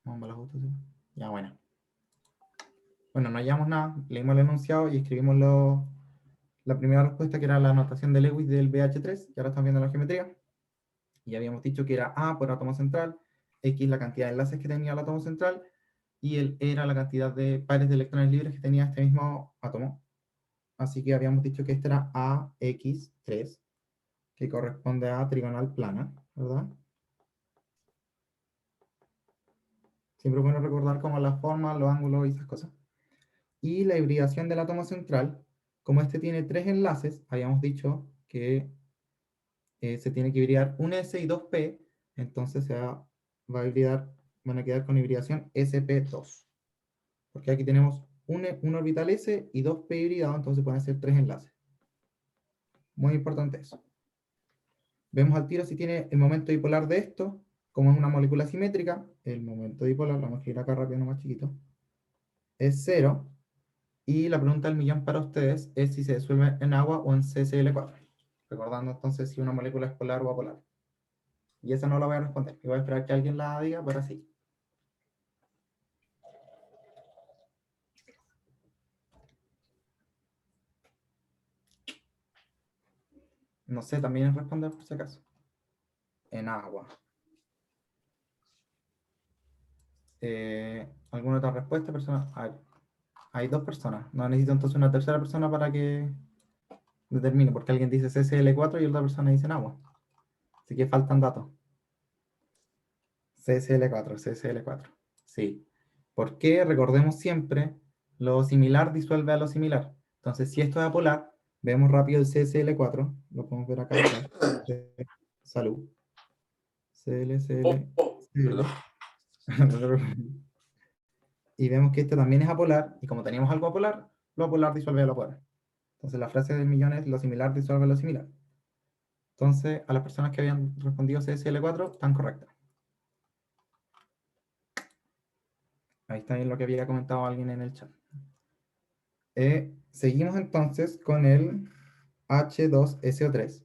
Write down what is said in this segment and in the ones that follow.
Vamos a la justa, ¿sí? Ya, bueno. Bueno, no hallamos nada, leímos el enunciado y escribimos la primera respuesta, que era la notación de Lewis del BH3, y ahora estamos viendo la geometría. Y habíamos dicho que era A por átomo central, X la cantidad de enlaces que tenía el átomo central, y el E era la cantidad de pares de electrones libres que tenía este mismo átomo. Así que habíamos dicho que este era AX3, que corresponde a trigonal plana, ¿verdad? Siempre es bueno recordar como las formas, los ángulos y esas cosas. Y la hibridación del átomo central, como este tiene 3 enlaces, habíamos dicho que se tiene que hibridar un S y 2P, entonces va a hibridar, van a quedar con hibridación sp2. Porque aquí tenemos un orbital S y 2P hibridados, entonces pueden ser 3 enlaces. Muy importante eso. Vemos al tiro si tiene el momento dipolar de esto, como es una molécula simétrica, el momento dipolar, vamos a escribir acá rápido, más chiquito, es 0. Y la pregunta del millón para ustedes es si se disuelve en agua o en CCl4. Recordando entonces si una molécula es polar o apolar. Y esa no la voy a responder. Y voy a esperar que alguien la diga, pero sí. No sé, también es responder por si acaso. En agua. ¿Alguna otra respuesta, persona? A ver, hay 2 personas. No necesito entonces una tercera persona para que determine, porque alguien dice CCl4 y otra persona dice en agua. Así que faltan datos. CCl4. Sí. ¿Por qué? Recordemos siempre, lo similar disuelve a lo similar. Entonces, si esto es apolar, vemos rápido el CCl4. Lo podemos ver acá atrás. Salud. CL. Perdón. Y vemos que este también es apolar, y como teníamos algo apolar, lo apolar disuelve a lo apolar. Entonces la frase del millón es: lo similar disuelve a lo similar. Entonces, a las personas que habían respondido CSL4, están correctas. Ahí está bien lo que había comentado alguien en el chat. Seguimos entonces con el H2SO3,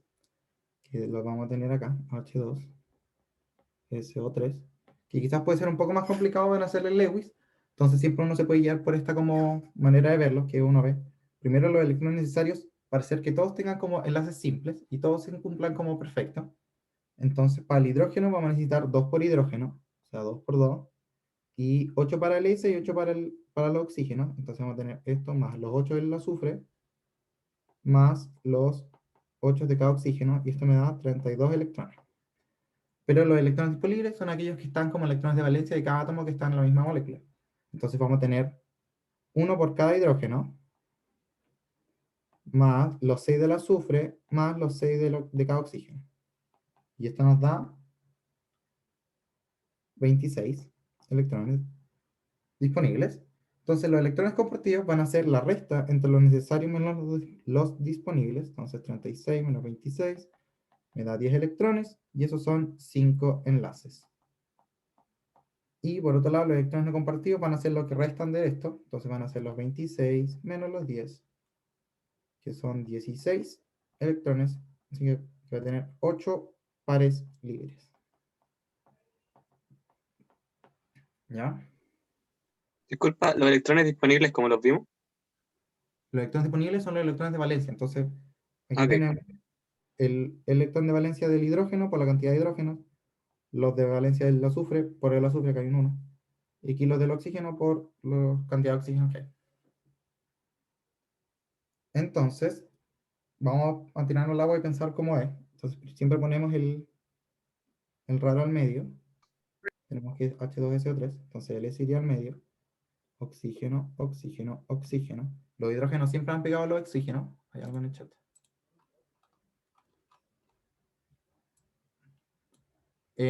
que lo vamos a tener acá, H2SO3, que quizás puede ser un poco más complicado en hacerle Lewis. Entonces siempre uno se puede guiar por esta como manera de verlo, que uno ve. Primero los electrones necesarios para hacer que todos tengan como enlaces simples y todos se cumplan como perfecto. Entonces para el hidrógeno vamos a necesitar 2 por hidrógeno, o sea 2 por 2, y 8 para el S y 8 para el oxígeno. Entonces vamos a tener esto más los 8 del azufre, más los 8 de cada oxígeno, y esto me da 32 electrones. Pero los electrones disponibles son aquellos que están como electrones de valencia de cada átomo que están en la misma molécula. Entonces vamos a tener 1 por cada hidrógeno, más los 6 del azufre, más los 6 de cada oxígeno. Y esto nos da 26 electrones disponibles. Entonces los electrones compartidos van a ser la resta entre los necesarios menos los disponibles. Entonces 36 menos 26 me da 10 electrones, y esos son 5 enlaces. Y por otro lado, los electrones no compartidos van a ser lo que restan de esto. Entonces van a ser los 26 menos los 10, que son 16 electrones. Así que voy a tener 8 pares libres. ¿Ya? Disculpa, ¿los electrones disponibles como los vimos? Los electrones disponibles son los electrones de valencia. Entonces, aquí Ok. tenemos el electrón de valencia del hidrógeno por la cantidad de hidrógeno, los de valencia del azufre por el azufre, que hay un 1, y aquí los del oxígeno por la cantidad de oxígeno que hay. Entonces, vamos a tirarnos el agua y pensar cómo es. Entonces, siempre ponemos el raro al medio. Tenemos que H2SO3, entonces el S iría al medio. Oxígeno, oxígeno, oxígeno. Los hidrógenos siempre han pegado a los oxígenos. Hay algo en el chat.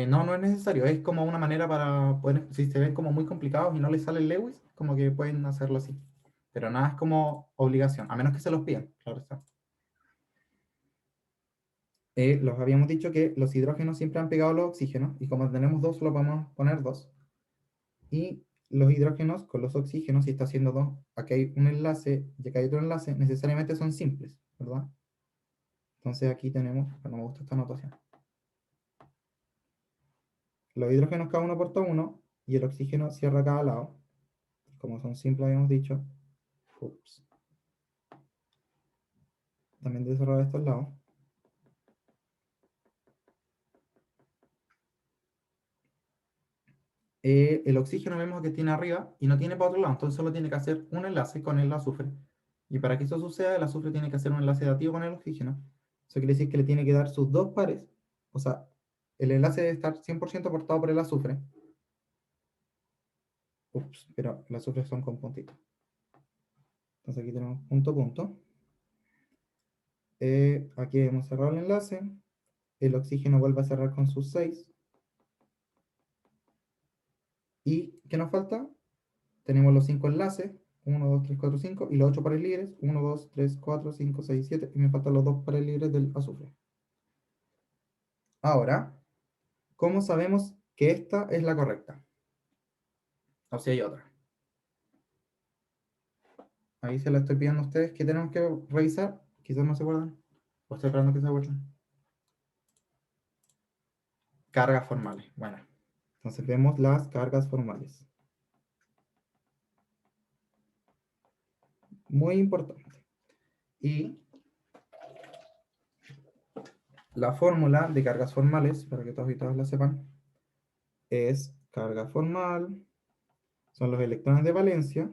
No, no es necesario. Es como una manera para poder, si se ven como muy complicados y no les sale el Lewis, como que pueden hacerlo así. Pero nada es como obligación, a menos que se los pidan, claro está. Los habíamos dicho que los hidrógenos siempre han pegado a los oxígenos, y como tenemos dos, solo podemos poner dos. Y los hidrógenos con los oxígenos, si está haciendo dos, aquí hay un enlace y acá hay otro enlace, necesariamente son simples, ¿verdad? Entonces aquí tenemos, no me gusta esta notación. Los hidrógenos cada uno aporta uno, y el oxígeno cierra cada lado. Como son simples, habíamos dicho. Ups. También de cerrar estos lados. El oxígeno vemos que tiene arriba y no tiene para otro lado, entonces solo tiene que hacer un enlace con el azufre. Y para que eso suceda, el azufre tiene que hacer un enlace dativo con el oxígeno. Eso quiere decir que le tiene que dar sus dos pares, o sea, el enlace debe estar 100% aportado por el azufre. Ups, pero el azufre son con puntitos. Entonces aquí tenemos punto, punto. Aquí hemos cerrado el enlace. El oxígeno vuelve a cerrar con sus 6. ¿Y qué nos falta? Tenemos los 5 enlaces, 1, 2, 3, 4, 5, y los 8 pares libres, 1, 2, 3, 4, 5, 6, 7, y me faltan los 2 pares libres del azufre. Ahora, ¿cómo sabemos que esta es la correcta? O si hay otra. Ahí se la estoy pidiendo a ustedes. ¿Qué tenemos que revisar? Quizás no se acuerdan. O estoy esperando que se acuerden. Cargas formales. Bueno, entonces vemos las cargas formales. Muy importante. Y la fórmula de cargas formales, para que todos y todas la sepan, es carga formal, son los electrones de valencia,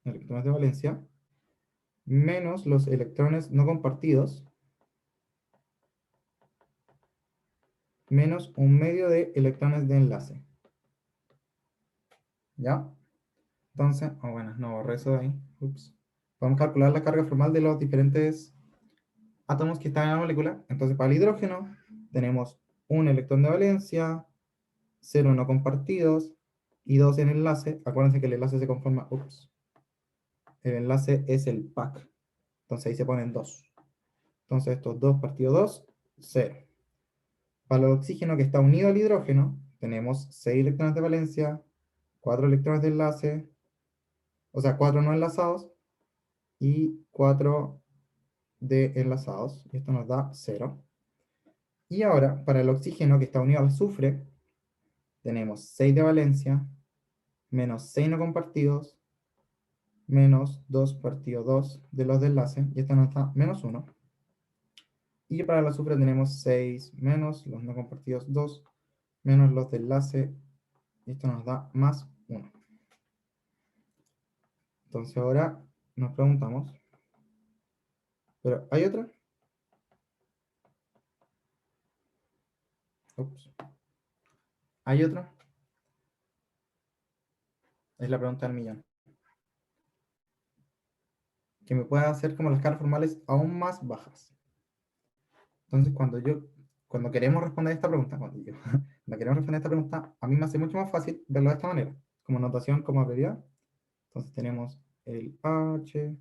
electrones de valencia, menos los electrones no compartidos, menos un medio de electrones de enlace. ¿Ya? Entonces, bueno, no borré eso de ahí. Ups. Vamos a calcular la carga formal de los diferentes átomos que están en la molécula. Entonces, para el hidrógeno, tenemos un electrón de valencia, 0 no compartidos y 2 en enlace. Acuérdense que el enlace se conforma, el enlace es el pack. Entonces ahí se ponen 2. Entonces estos 2 partido 2, 0. Para el oxígeno que está unido al hidrógeno, tenemos 6 electrones de valencia, 4 electrones de enlace, o sea, 4 no enlazados y 4 de enlazados. Y esto nos da 0. Y ahora, para el oxígeno que está unido al azufre, tenemos 6 de valencia, menos 6 no compartidos, menos 2 partido 2 de los de enlace, y esto nos da menos 1. Y para el azufre tenemos 6 menos los no compartidos 2, menos los de enlace, y esto nos da más 1. Entonces ahora nos preguntamos, ¿pero hay otra? Ups. ¿Hay otra? Es la pregunta del millón. Que me pueda hacer como las cargas formales aún más bajas. Entonces cuando queremos responder esta pregunta, cuando queremos responder esta pregunta, a mí me hace mucho más fácil verlo de esta manera, como notación, como abreviada. Entonces tenemos el H,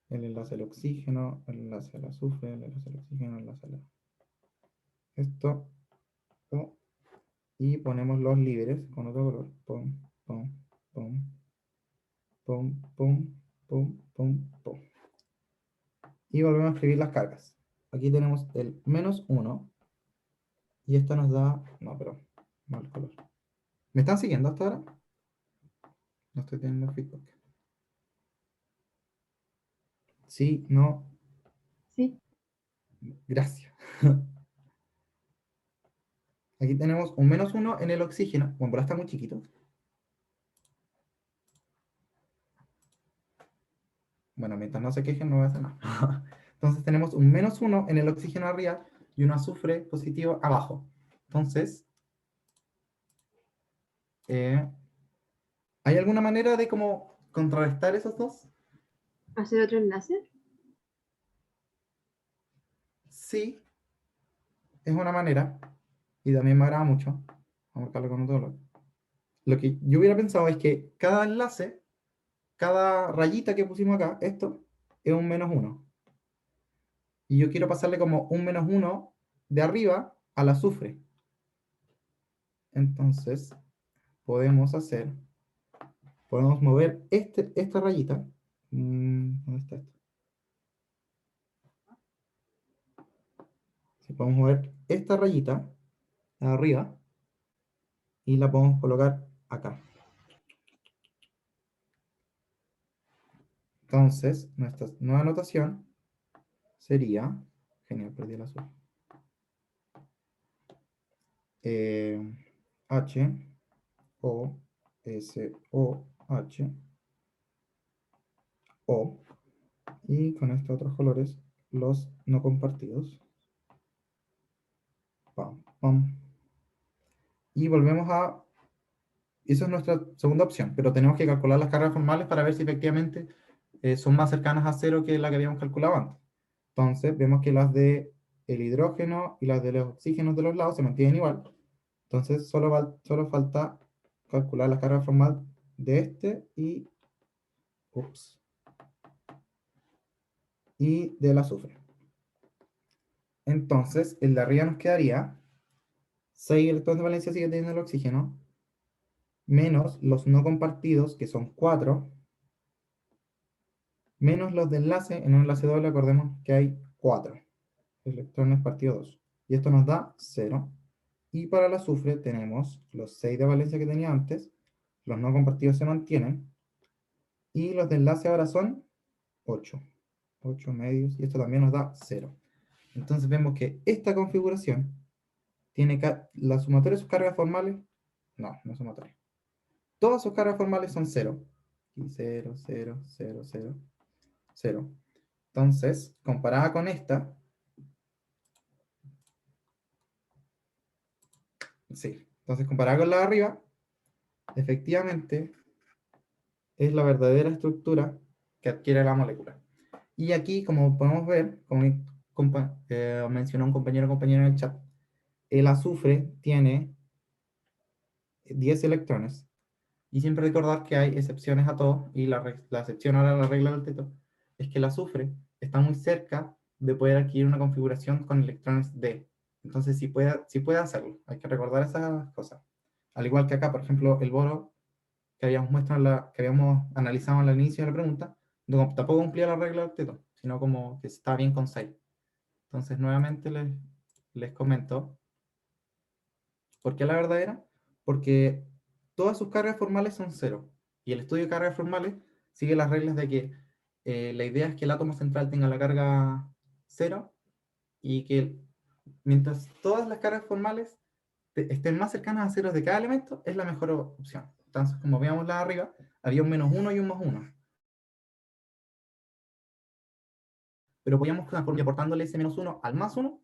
el enlace al oxígeno, el enlace al azufre, el enlace al oxígeno, el enlace al esto, y ponemos los libres con otro color. Pum, pum, pum, pum, pum, pum, pum, pum. Y volvemos a escribir las cargas. Aquí tenemos el menos 1, y esto nos da, no, pero mal color. ¿Me están siguiendo hasta ahora? No estoy teniendo feedback. Sí, no, Sí. gracias. Aquí tenemos un menos 1 en el oxígeno. Bueno, pero está muy chiquito. Bueno, mientras no se quejen, no voy a hacer nada. Entonces tenemos un menos 1 en el oxígeno arriba y un azufre positivo abajo. Entonces, ¿hay alguna manera de cómo contrarrestar esos dos? ¿Hacer otro enlace? Sí, es una manera. Y también me agrada mucho. Vamos a marcarlo con otro color. Lo que yo hubiera pensado es que cada enlace, cada rayita que pusimos acá, esto, es un menos 1. Y yo quiero pasarle como un menos 1 de arriba al azufre. Entonces, podemos mover esta rayita. ¿Dónde está esto? Si podemos mover esta rayita de arriba y la podemos colocar acá. Entonces, nuestra nueva notación sería, genial, perdí el azul. H, O, S, O, H, O. Y con estos otros colores, los no compartidos. Pam, pam. Y volvemos a... Esa es nuestra segunda opción, pero tenemos que calcular las cargas formales para ver si efectivamente son más cercanas a cero que la que habíamos calculado antes. Entonces, vemos que las de el hidrógeno y las de los oxígenos de los lados se mantienen igual. Entonces, solo falta calcular la carga formal de este y... Ups. Y del azufre. Entonces, el de arriba nos quedaría 6 electrones de valencia sigue teniendo el oxígeno, menos los no compartidos, que son 4, menos los de enlace. En un enlace doble, acordemos que hay 4 electrones partido 2. Y esto nos da 0. Y para el azufre tenemos los 6 de valencia que tenía antes, los no compartidos se mantienen, y los de enlace ahora son 8. 8 medios, y esto también nos da 0. Entonces vemos que esta configuración tiene la sumatoria de sus cargas formales, no es sumatoria. Todas sus cargas formales son 0. Y 0, 0, 0, 0, 0. Entonces, comparada con esta, sí. Entonces, comparada con la de arriba, efectivamente, es la verdadera estructura que adquiere la molécula. Y aquí, como podemos ver, como mencionó un compañero en el chat, el azufre tiene 10 electrones. Y siempre recordar que hay excepciones a todo, y la excepción ahora a la regla del teto, es que el azufre está muy cerca de poder adquirir una configuración con electrones D. Entonces, sí puede hacerlo. Hay que recordar esas cosas. Al igual que acá, por ejemplo, el boro que que habíamos analizado al inicio de la pregunta, tampoco cumplía la regla del teto, sino como que está bien con 6. Entonces, nuevamente les comento. ¿Por qué la verdadera? Porque todas sus cargas formales son 0. Y el estudio de cargas formales sigue las reglas de que la idea es que el átomo central tenga la carga 0 y que mientras todas las cargas formales estén más cercanas a 0 de cada elemento, es la mejor opción. Entonces, como veamos la de arriba, había un -1 y un +1. Pero podíamos aportándole ese -1 al +1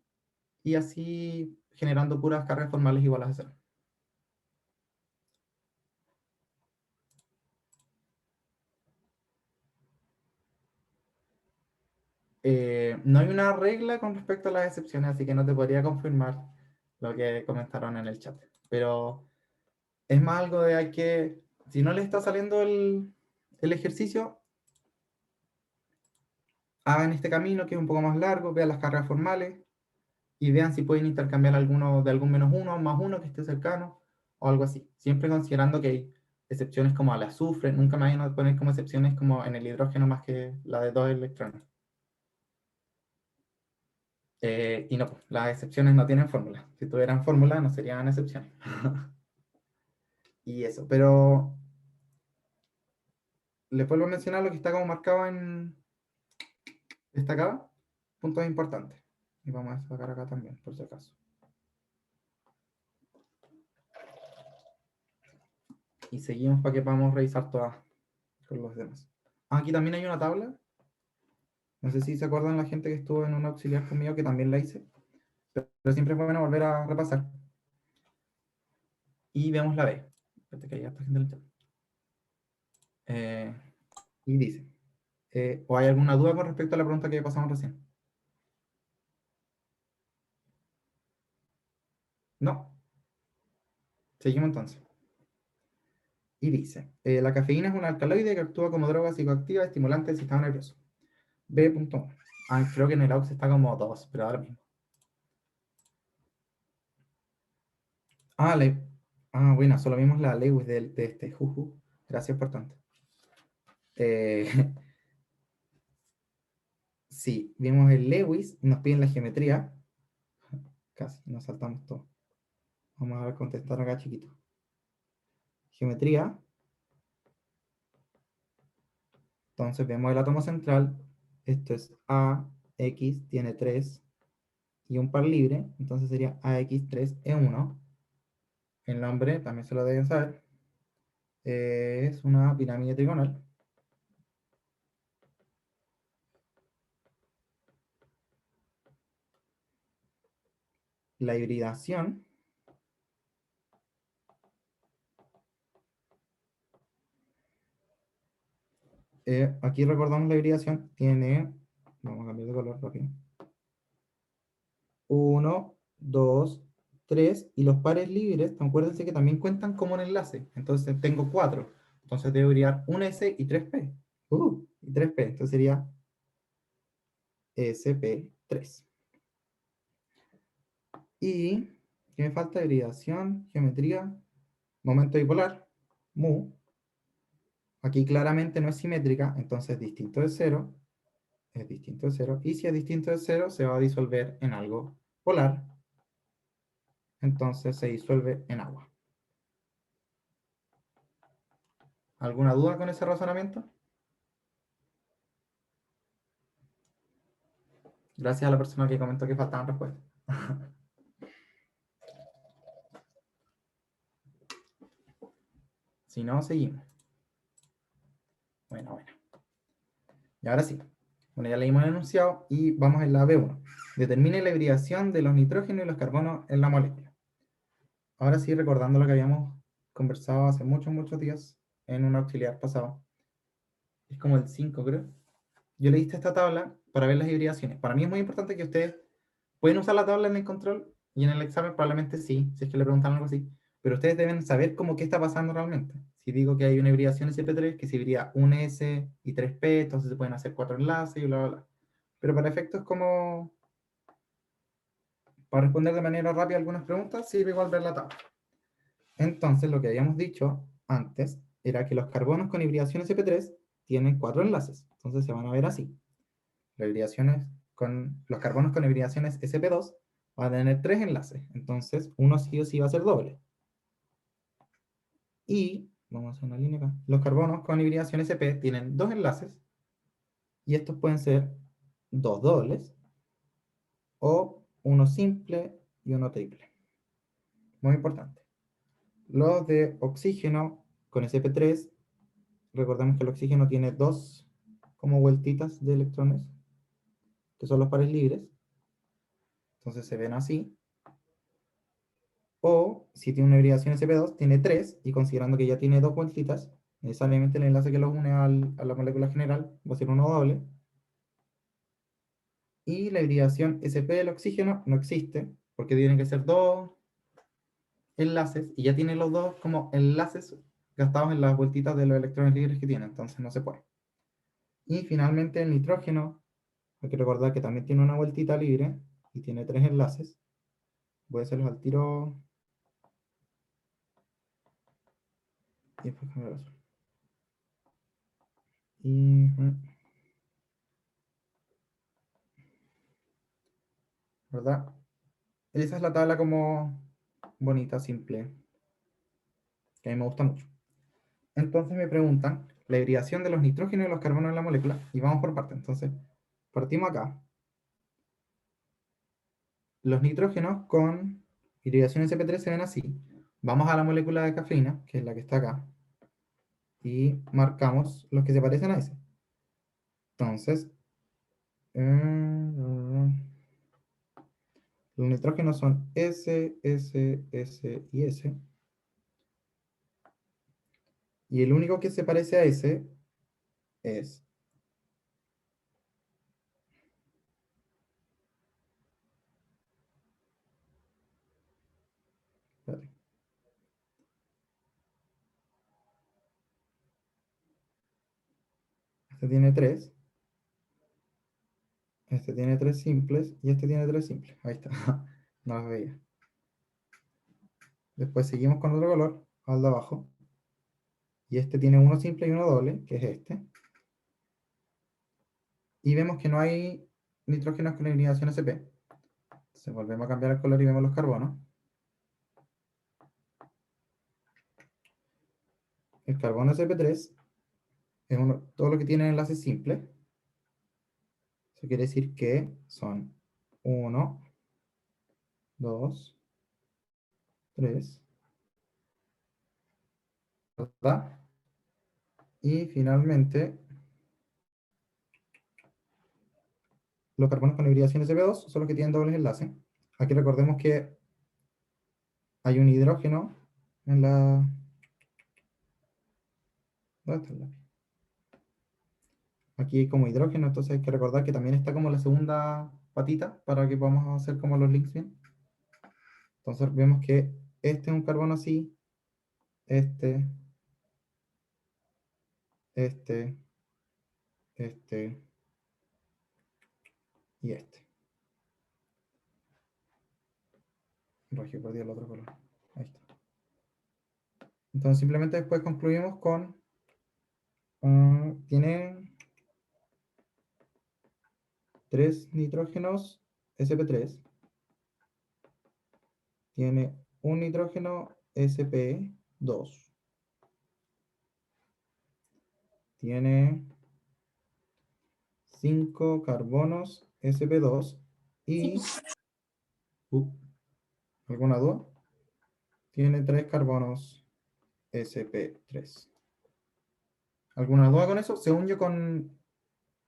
y así generando puras cargas formales iguales a 0. No hay una regla con respecto a las excepciones, así que no te podría confirmar lo que comentaron en el chat. Pero es más algo de hay que, si no le está saliendo el ejercicio, hagan este camino que es un poco más largo, vean las cargas formales y vean si pueden intercambiar alguno de algún -1 o +1 que esté cercano o algo así. Siempre considerando que hay excepciones como al azufre, nunca me vayan a poner como excepciones como en el hidrógeno más que la de 2 electrones. Y no, pues, las excepciones no tienen fórmula. Si tuvieran fórmula, no serían excepciones. Y eso, pero les vuelvo a mencionar lo que está como marcado en destacado, puntos importantes. Y vamos a sacar acá también, por si acaso. Y seguimos para que podamos revisar todas con los demás. Aquí también hay una tabla. No sé si se acuerdan la gente que estuvo en un auxiliar conmigo que también la hice. Pero siempre es bueno volver a repasar. Y vemos la B. Espérate que hay harta gente en el chat. Y dice, ¿o hay alguna duda con respecto a la pregunta que pasamos recién? No. Seguimos entonces. Y dice, la cafeína es un alcaloide que actúa como droga psicoactiva estimulante del sistema nervioso. B.1. Creo que en el AUX está como 2, pero ahora mismo. Ah, bueno, solo vimos la Lewis de este. Gracias por tanto. Sí, vimos el Lewis, nos piden la geometría. Casi, nos saltamos todo. Vamos a ver contestar acá chiquito. geometría. Entonces vemos el átomo central. Esto es A, X, tiene 3 y un par libre. Entonces sería AX3E1. El nombre también se lo deben saber. Es una pirámide trigonal. La hibridación aquí recordamos la hibridación, tiene, vamos a cambiar de color rápido, 1, 2, 3, y los pares libres, acuérdense que también cuentan como un enlace, entonces tengo 4, entonces debo hibridar un S y 3P, y 3P, entonces sería SP3. Y, ¿qué me falta? Hibridación, geometría, momento dipolar, mu. Aquí claramente no es simétrica, entonces distinto de 0 es distinto de 0. Y si es distinto de 0, se va a disolver en algo polar. Entonces se disuelve en agua. ¿Alguna duda con ese razonamiento? Gracias a la persona que comentó que faltaban respuestas. Si no, seguimos. Bueno. Y ahora sí. Bueno, ya leímos el enunciado y vamos en la B1. Determine la hibridación de los nitrógenos y los carbonos en la molécula. Ahora sí, recordando lo que habíamos conversado hace muchos días en un auxiliar pasado. Es como el 5, creo. Yo le diste esta tabla para ver las hibridaciones. Para mí es muy importante que ustedes pueden usar la tabla en el control y en el examen probablemente sí, si es que le preguntan algo así. Pero ustedes deben saber cómo qué está pasando realmente. Si digo que hay una hibridación SP3, que se hibrida un S y 3P, entonces se pueden hacer 4 enlaces y bla, bla, bla. Pero para efectos como para responder de manera rápida algunas preguntas, sirve igual ver la tabla. Entonces, lo que habíamos dicho antes era que los carbonos con hibridación SP3 tienen 4 enlaces. Entonces se van a ver así. Las hibridaciones con los carbonos con hibridaciones sp2 van a tener 3 enlaces. Entonces, uno sí o sí va a ser doble. Y, vamos a hacer una línea acá, los carbonos con hibridación sp tienen 2 enlaces. Y estos pueden ser 2 dobles o uno simple y uno triple. Muy importante. Los de oxígeno con sp3, recordemos que el oxígeno tiene 2 como vueltitas de electrones, que son los pares libres. Entonces se ven así. O si tiene una hibridación sp2, tiene 3, y considerando que ya tiene 2 vueltitas, necesariamente el enlace que los une a la molécula general va a ser uno doble. Y la hibridación sp del oxígeno no existe, porque tienen que ser 2 enlaces, y ya tiene los 2 como enlaces gastados en las vueltitas de los electrones libres que tiene, entonces no se puede. Y finalmente el nitrógeno, hay que recordar que también tiene una vueltita libre, y tiene 3 enlaces. Voy a hacerlos al tiro. Y después cambiar azul. Y... ¿verdad? Esa es la tabla como bonita, simple, que a mí me gusta mucho. Entonces me preguntan la hibridación de los nitrógenos y los carbonos en la molécula, y vamos por partes. Entonces, partimos acá. Los nitrógenos con hibridación sp3 se ven así. Vamos a la molécula de cafeína, que es la que está acá, y marcamos los que se parecen a ese. Entonces, los nitrógenos son S, S, S y S. Y el único que se parece a S es... espérate. Este tiene 3. Este tiene 3 simples y este tiene 3 simples. Ahí está. No las veía. Después seguimos con otro color, al de abajo. Y este tiene uno simple y uno doble, que es este. Y vemos que no hay nitrógenos con hibridación sp. Entonces volvemos a cambiar el color y vemos los carbonos. el carbono sp3 es todo lo que tiene enlace simple. Eso quiere decir que son 1, 2, 3, ¿verdad? Y finalmente, los carbonos con hibridación sp2 son los que tienen dobles enlaces. Aquí recordemos que hay un hidrógeno en la... ¿Dónde está el lápiz? Aquí hay como hidrógeno, entonces hay que recordar que también está como la segunda patita para que podamos hacer como los links bien. Entonces vemos que este es un carbono así, este, este, este y este. Rojo, perdí el otro color. Ahí está. Entonces simplemente después concluimos con... tiene 3 nitrógenos sp3. Tiene un nitrógeno sp2. Tiene 5 carbonos sp2 y... ¿alguna duda? Tiene 3 carbonos sp3. ¿Alguna duda con eso? Según yo,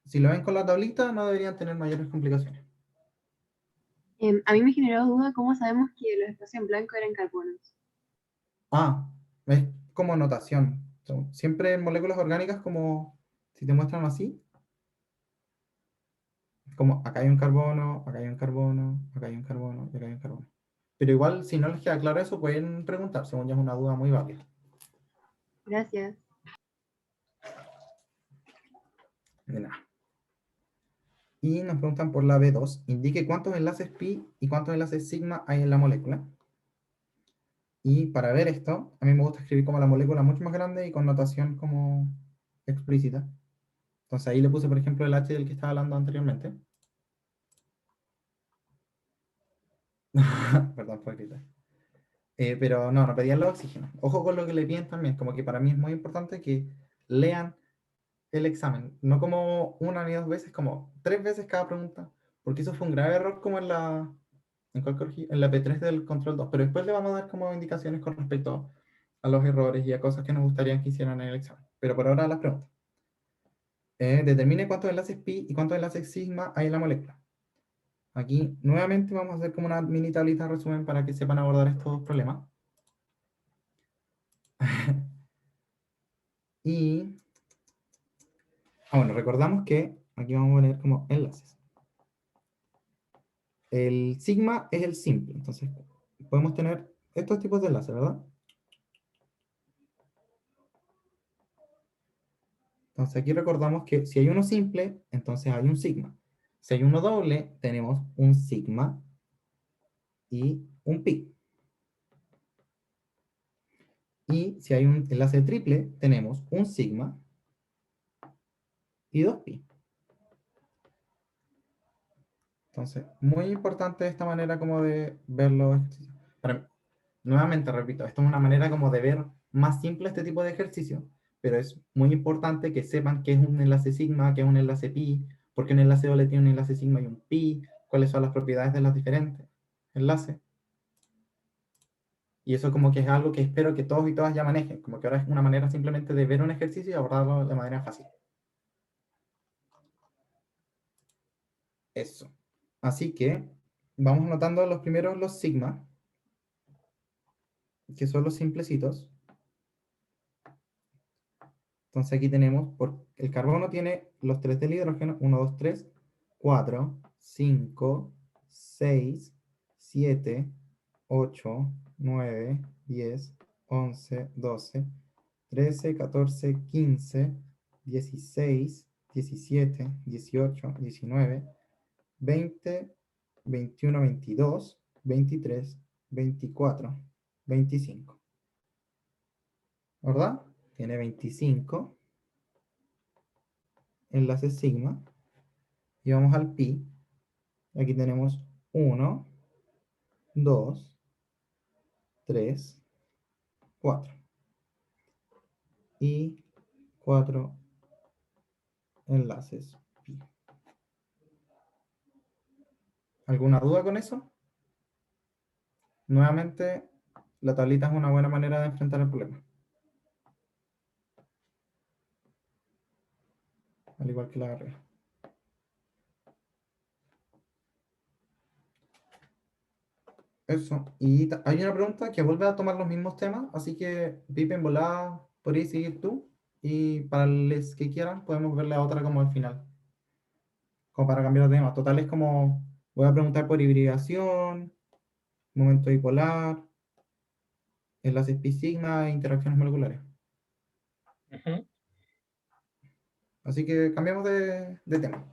si lo ven con la tablita, no deberían tener mayores complicaciones. A mí me generó duda cómo sabemos que los espacios en blanco eran carbonos. Ah, es como notación. Siempre en moléculas orgánicas, como si te muestran así, como acá hay un carbono, acá hay un carbono, acá hay un carbono y acá hay un carbono. Pero igual, si no les queda claro eso, pueden preguntar, según yo es una duda muy válida. Gracias. De nada. Y nos preguntan por la B2, indique cuántos enlaces pi y cuántos enlaces sigma hay en la molécula. Y para ver esto, a mí me gusta escribir como la molécula mucho más grande y con notación como explícita. Entonces ahí le puse, por ejemplo, el H del que estaba hablando anteriormente. Perdón por gritar. Pero no pedían los oxígenos. Ojo con lo que le piden también, como que para mí es muy importante que lean el examen, no como una ni dos veces, como 3 veces cada pregunta, porque eso fue un grave error como ¿en cuál corregí? En la P3 del control 2, pero después le vamos a dar como indicaciones con respecto a los errores y a cosas que nos gustaría que hicieran en el examen. Pero por ahora las preguntas. Determine cuántos enlaces pi y cuántos enlaces sigma hay en la molécula. Aquí nuevamente vamos a hacer como una mini tablita de resumen para que sepan abordar estos problemas. Y, bueno, recordamos que aquí vamos a poner como enlaces. El sigma es el simple, entonces podemos tener estos tipos de enlaces, ¿verdad? Entonces aquí recordamos que si hay uno simple, entonces hay un sigma. Si hay uno doble, tenemos un sigma y un pi. Y si hay un enlace triple, tenemos un sigma y 2pi. Entonces, muy importante esta manera como de verlo. Nuevamente repito, esto es una manera como de ver más simple este tipo de ejercicio, pero es muy importante que sepan qué es un enlace sigma, qué es un enlace pi, por qué un enlace doble tiene un enlace sigma y un pi, cuáles son las propiedades de los diferentes enlaces. Y eso como que es algo que espero que todos y todas ya manejen, como que ahora es una manera simplemente de ver un ejercicio y abordarlo de manera fácil. Eso. Así que vamos anotando los primeros, los sigma, que son los simplecitos. Entonces aquí tenemos, el carbono tiene los 3 del hidrógeno, 1, 2, 3, 4, 5, 6, 7, 8, 9, 10, 11, 12, 13, 14, 15, 16, 17, 18, 19, 20, 21, 22, 23, 24, 25. ¿Verdad? Tiene 25 enlaces sigma. Y vamos al pi. Aquí tenemos 1, 2, 3, 4. y 4 enlaces pi. ¿Alguna duda con eso? Nuevamente, la tablita es una buena manera de enfrentar el problema. Al igual que la de arriba. Eso. Y hay una pregunta que vuelve a tomar los mismos temas, así que Pipe, en volada, podrías seguir tú. Y para los que quieran, podemos ver la otra como al final. Como para cambiar de tema. Total es como, voy a preguntar por hibridación, momento dipolar, enlaces pi sigma e interacciones moleculares. Ujú. Así que cambiamos de tema.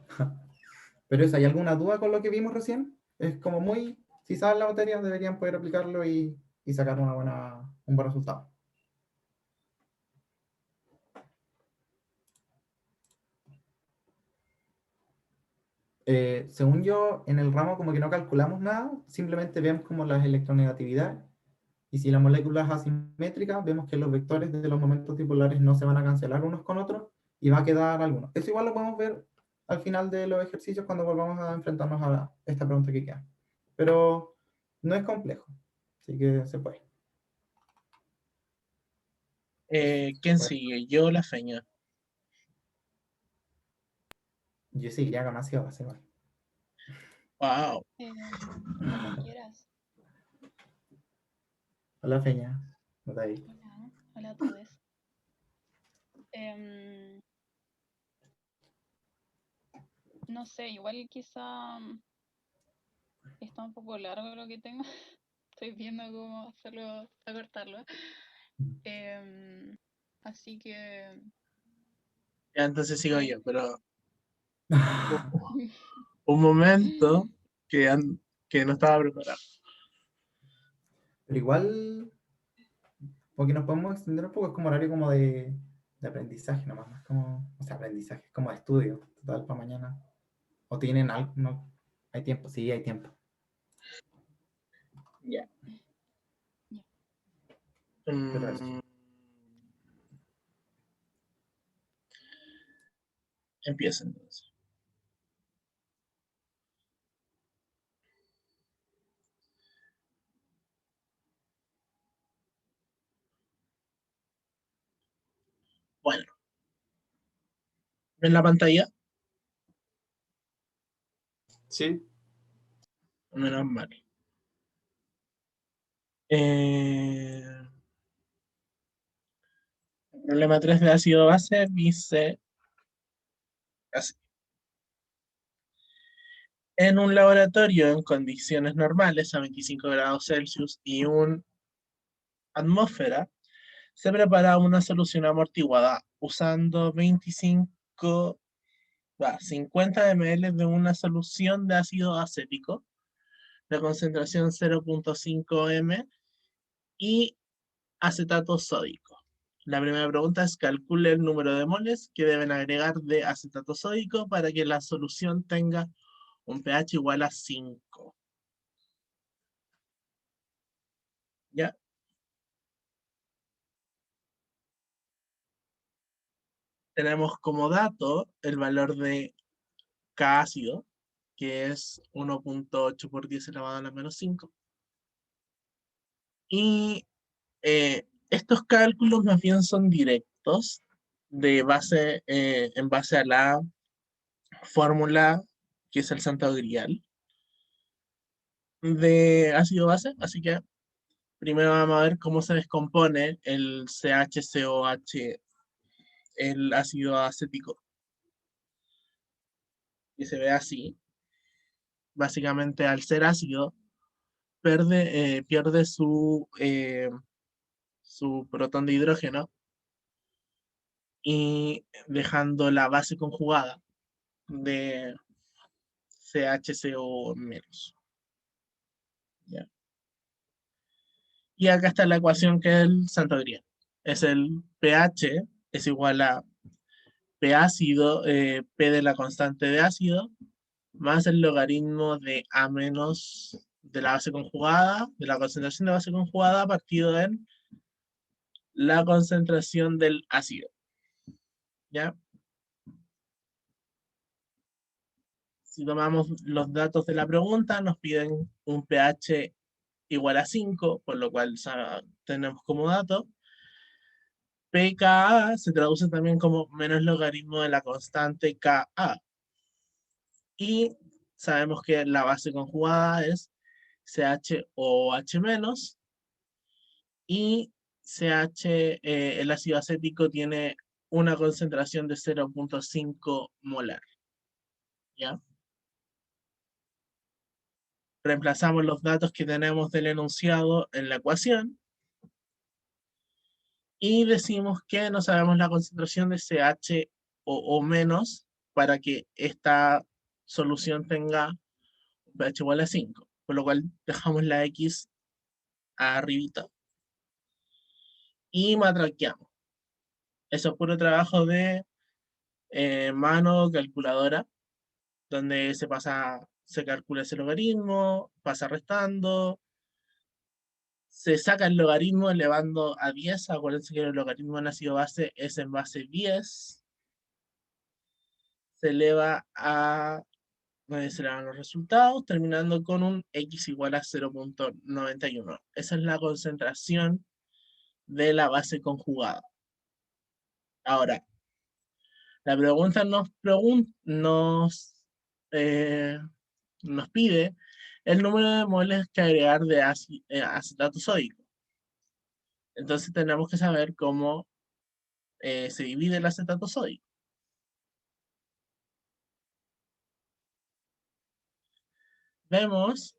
Pero ¿hay alguna duda con lo que vimos recién? Es como muy, si saben la materia, deberían poder aplicarlo y sacar un buen resultado. Según yo, en el ramo como que no calculamos nada, simplemente vemos como las electronegatividades. Y si la molécula es asimétrica, vemos que los vectores de los momentos dipolares no se van a cancelar unos con otros y va a quedar alguno. Eso igual lo podemos ver al final de los ejercicios cuando volvamos a enfrentarnos a esta pregunta que queda. Pero no es complejo, así que se puede. ¿Quién Bueno, sigue? Yo o la Feña. yo seguiría con ácido base, igual. Wow. Como quieras. Hola, Feña. No te ahí. Hola, hola a todos. No sé, igual quizá está un poco largo lo que tengo. Estoy viendo cómo hacerlo, acortarlo. Así que Ya, entonces sigo yo, igual. pero un momento que no estaba preparado. Pero igual, porque nos podemos extender un poco, es como horario como de aprendizaje nomás, no es como, o sea, aprendizaje, es como de estudio, total, para mañana. ¿O tienen algo? No, hay tiempo, sí, hay tiempo. Ya. Ya. Pero eso. Empieza entonces. Bueno, ¿ven la pantalla? Sí. Menos mal. El problema 3 de ácido base dice así. En un laboratorio en condiciones normales a 25 grados Celsius y una atmósfera, se prepara una solución amortiguada usando 50 ml de una solución de ácido acético de concentración 0.5 m y acetato sódico. La primera pregunta es: calcule el número de moles que deben agregar de acetato sódico para que la solución tenga un pH igual a 5. ¿Ya? Tenemos como dato el valor de K ácido, que es 1.8 por 10 elevado a la menos 5. Y estos cálculos más bien son directos en base a la fórmula que es el santo grial de ácido base. Así que primero vamos a ver cómo se descompone el CHCOH, el ácido acético, y se ve así. Básicamente, al ser ácido, pierde su protón de hidrógeno y dejando la base conjugada de CHCO menos. ¿Ya? Y acá está la ecuación que es el santo grial. Es el pH es igual a P ácido, P de la constante de ácido, más el logaritmo de A menos de la base conjugada, de la concentración de base conjugada partido en la concentración del ácido. ¿Ya? Si tomamos los datos de la pregunta, nos piden un pH igual a 5, por lo cual tenemos como dato. pKa se traduce también como menos logaritmo de la constante Ka. Y sabemos que la base conjugada es CHOH-, y el ácido acético tiene una concentración de 0.5 molar. ¿Ya? Reemplazamos los datos que tenemos del enunciado en la ecuación y decimos que no sabemos la concentración de CH o menos para que esta solución tenga un pH igual a 5, por lo cual dejamos la X arribita y matraqueamos. Eso es puro trabajo de mano, calculadora, donde se calcula ese logaritmo, pasa restando, se saca el logaritmo elevando a 10, acuérdense que el logaritmo en ácido base es en base 10, se eleva a, se elevan los resultados, terminando con un X igual a 0.91. Esa es la concentración de la base conjugada. Ahora, la pregunta nos pide el número de moles que agregar de acetato sódico. Entonces tenemos que saber cómo se divide el acetato sódico. Vemos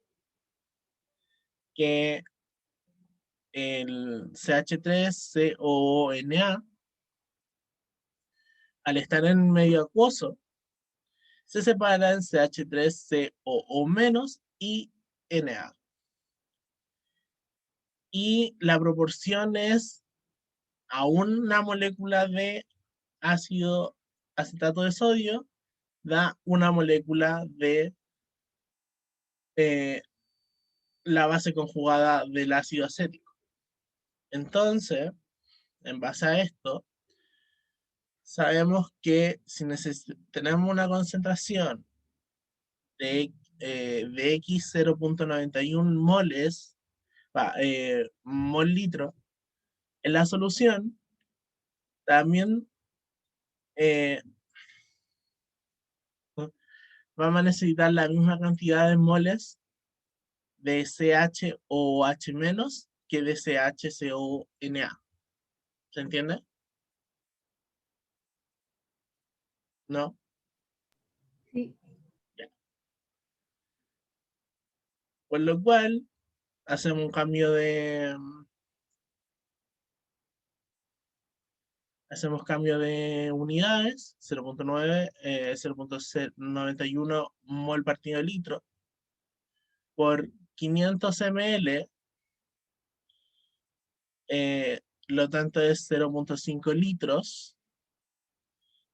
que el CH3COONA, al estar en medio acuoso, se separa en CH3COO- y Na. Y la proporción es a una molécula de ácido acetato de sodio da una molécula de la base conjugada del ácido acético. Entonces, en base a esto, sabemos que si tenemos una concentración de X 0.91 moles, mol litro, en la solución, también vamos a necesitar la misma cantidad de moles de CHOH- que de CHCONA. ¿Se entiende? ¿No? Sí. Ya. Por lo cual, hacemos un cambio de unidades, 0.9, 0.91 mol partido litro por 500 ml, lo tanto es 0.5 litros,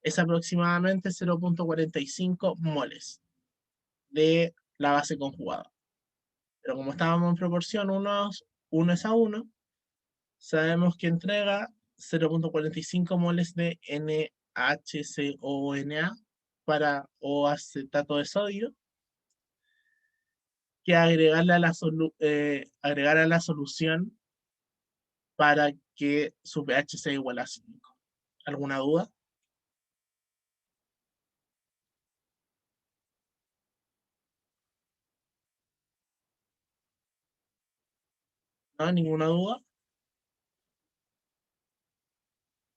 es aproximadamente 0.45 moles de la base conjugada. Pero como estábamos en proporción 1 es a 1, sabemos que entrega 0.45 moles de NaHCONA para o acetato de sodio, que agregar a la solución para que su pH sea igual a 5. ¿Alguna duda? ¿No? ¿Ninguna duda?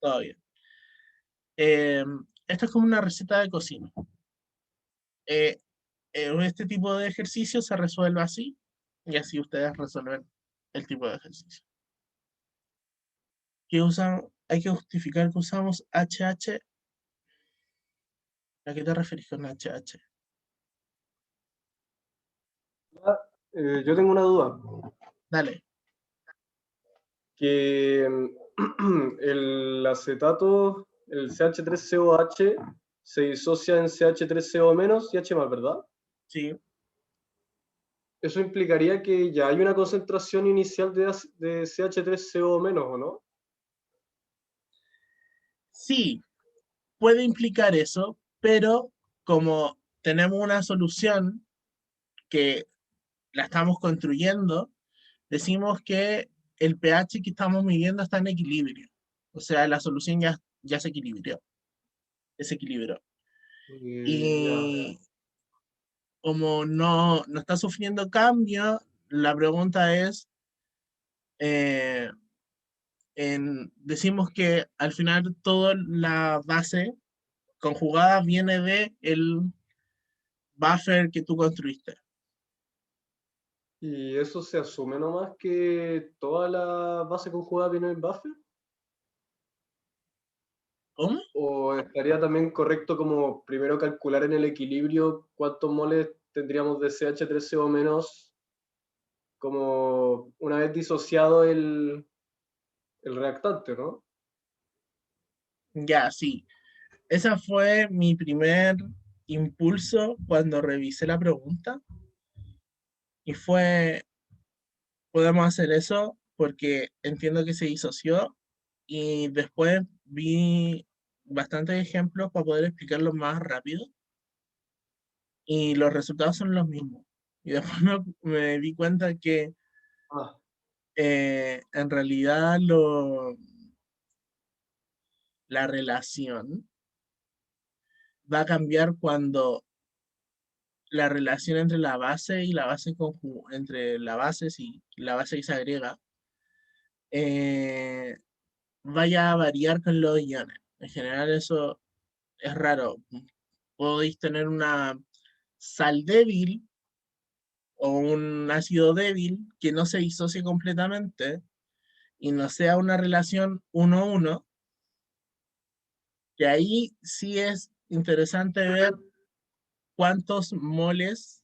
Todo bien. Esto es como una receta de cocina. Este tipo de ejercicio se resuelve así, y así ustedes resuelven el tipo de ejercicio. Hay que justificar que usamos HH. ¿A qué te referís con HH? Yo tengo una duda, Dale. que el acetato, el CH3COH, se disocia en CH3CO- y H+, ¿verdad? Sí. Eso implicaría que ya hay una concentración inicial de CH3CO-, ¿o no? Sí, puede implicar eso, pero como tenemos una solución que la estamos construyendo, decimos que el pH que estamos midiendo está en equilibrio. O sea, la solución ya se equilibró. Desequilibró. Ya. Y como no está sufriendo cambio, la pregunta es, eh, decimos que al final toda la base conjugada viene de el buffer que tú construiste. ¿Y eso se asume nomás que toda la base conjugada viene en buffer? ¿Cómo? ¿O estaría también correcto como primero calcular en el equilibrio cuántos moles tendríamos de CH3CO menos como una vez disociado el reactante, ¿no? Ya, sí. Ese fue mi primer impulso cuando revisé la pregunta. Y fue, podemos hacer eso porque entiendo que se disoció y después vi bastantes ejemplos para poder explicarlo más rápido y los resultados son los mismos. Y después me di cuenta que Ah, en realidad la relación va a cambiar cuando la relación entre la base y la base entre la base y la base que se agrega eh, vaya a variar con los iones. En general eso es raro. Podéis tener una sal débil o un ácido débil que no se disocie completamente y no sea una relación 1-1, que ahí sí es interesante ver cuántos moles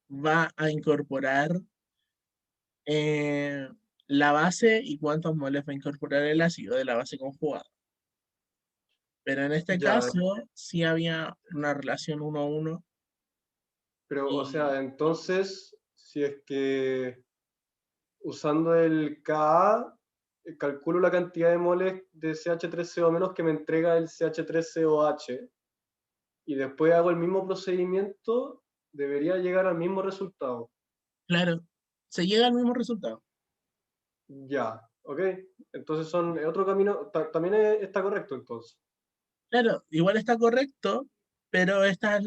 va a incorporar eh, la base y cuántos moles va a incorporar el ácido de la base conjugada. Pero en este ya, caso sí había una relación 1-1 pero o y sea, entonces, si es que usando el Ka, calculo la cantidad de moles de CH3CO menos que me entrega el CH3COH y después hago el mismo procedimiento, debería llegar al mismo resultado. claro, se llega al mismo resultado. Ya, ok. Entonces son otro camino, también está correcto entonces. Claro, igual está correcto, pero esta es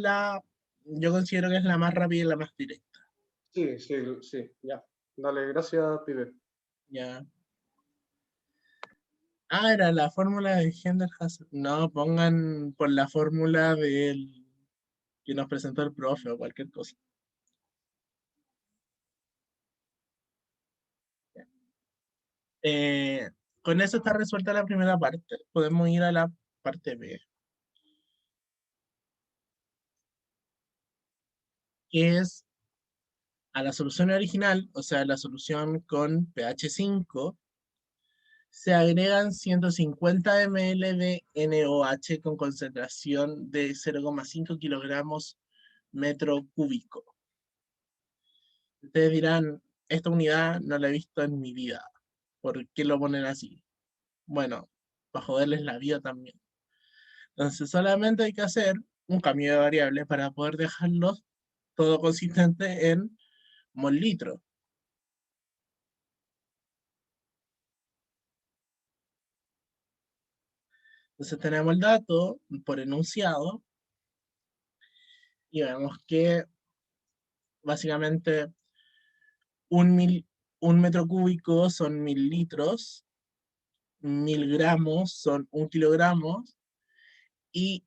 yo considero que es la más rápida y la más directa. Sí, sí, sí, ya. Dale, gracias, pibe. Ya. Ah, era la fórmula de Henderson. No, pongan por la fórmula del que nos presentó el profe o cualquier cosa. Eh, con eso está resuelta la primera parte. Podemos ir a la parte B, que es a la solución original, o sea, la solución con pH 5, se agregan 150 ml de NOH con concentración de 0,5 kilogramos metro cúbico. Ustedes dirán, esta unidad no la he visto en mi vida. ¿Por qué lo ponen así? Bueno, para joderles la vida también. Entonces solamente hay que hacer un cambio de variable para poder dejarlos todo consistente en mol litro. Entonces tenemos el dato por enunciado y vemos que básicamente un metro cúbico son 1000 litros, 1000 gramos son 1 kilogramo y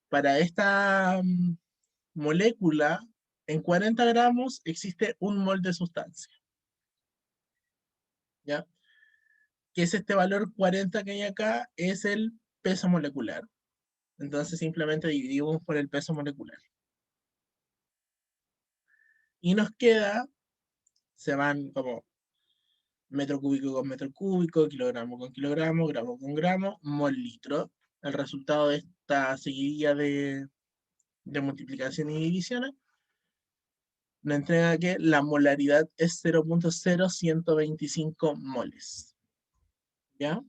para esta molécula en 40 gramos existe 1 mol de sustancia. ¿Ya? Que es este valor 40 que hay acá, es el peso molecular. Entonces simplemente dividimos por el peso molecular. Y nos queda, se van como metro cúbico con metro cúbico, kilogramo con kilogramo, gramo con gramo, mol litro. El resultado de esta seguidilla de multiplicación y divisiones nos entrega que la molaridad es 0,0125 moles. ¿Ya?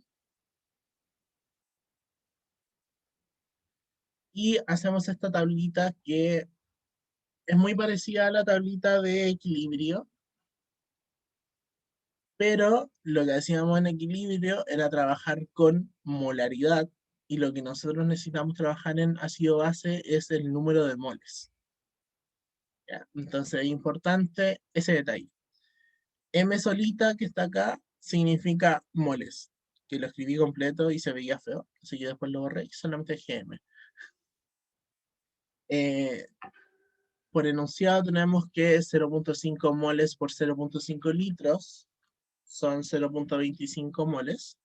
y hacemos esta tablita que es muy parecida a la tablita de equilibrio, pero lo que hacíamos en equilibrio era trabajar con molaridad, y lo que nosotros necesitamos trabajar en ácido base es el número de moles. ¿Ya? Entonces es importante ese detalle. M solita que está acá significa moles, que lo escribí completo y se veía feo, así que después lo borré y solamente GM. Por enunciado tenemos que 0.5 moles por 0.5 litros son 0.25 moles.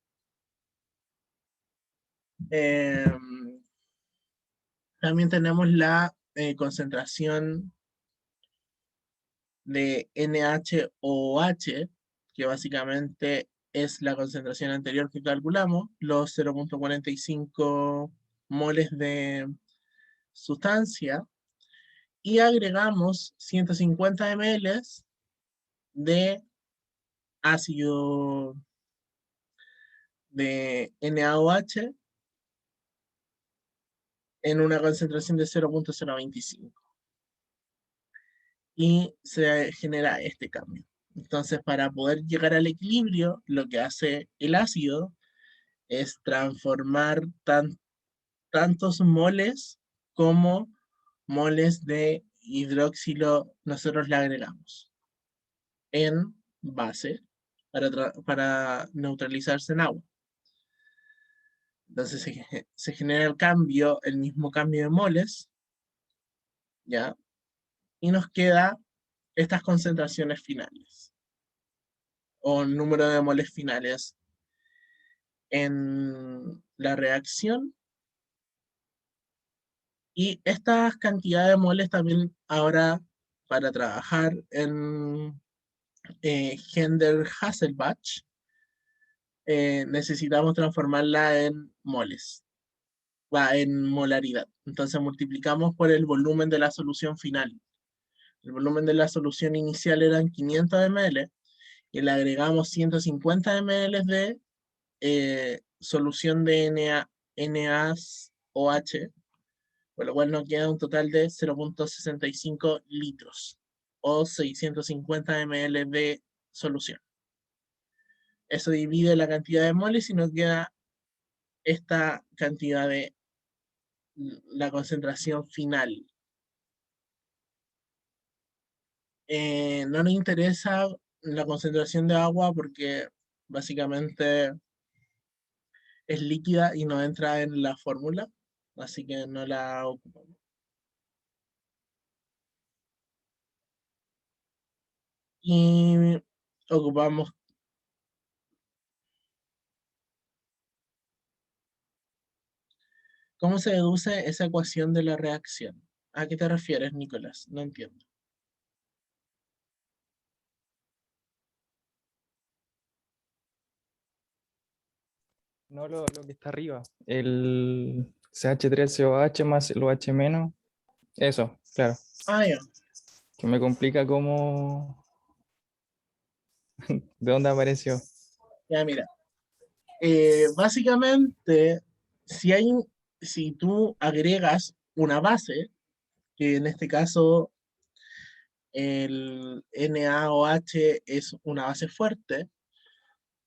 También tenemos la concentración de NaOH, que básicamente es la concentración anterior que calculamos, los 0.45 moles de sustancia, y agregamos 150 ml de ácido de NaOH en una concentración de 0.025. Y se genera este cambio. Entonces, para poder llegar al equilibrio, lo que hace el ácido es transformar tantos moles como moles de hidróxilo nosotros le agregamos en base para neutralizarse en agua. Entonces se genera el mismo cambio de moles, ¿ya? Y nos queda estas concentraciones finales, o número de moles finales en la reacción. Y estas cantidades de moles también ahora, para trabajar en Hender-Haselbach, necesitamos transformarla en moles, en molaridad. Entonces multiplicamos por el volumen de la solución final. El volumen de la solución inicial eran 500 ml y le agregamos 150 ml de solución de NaOH, por lo cual nos queda un total de 0.65 litros o 650 ml de solución. Eso divide la cantidad de moles y nos queda esta cantidad de la concentración final. No nos interesa la concentración de agua porque básicamente es líquida y no entra en la fórmula, así que no la ocupamos. Y ocupamos. ¿Cómo se deduce esa ecuación de la reacción? ¿A qué te refieres, Nicolás? No entiendo. No lo que está arriba. El CH3COH más el OH menos. Eso, claro. Ah, ya. Que me complica cómo. ¿De dónde apareció? Ya, mira. Básicamente, si tú agregas una base, que en este caso el NaOH es una base fuerte,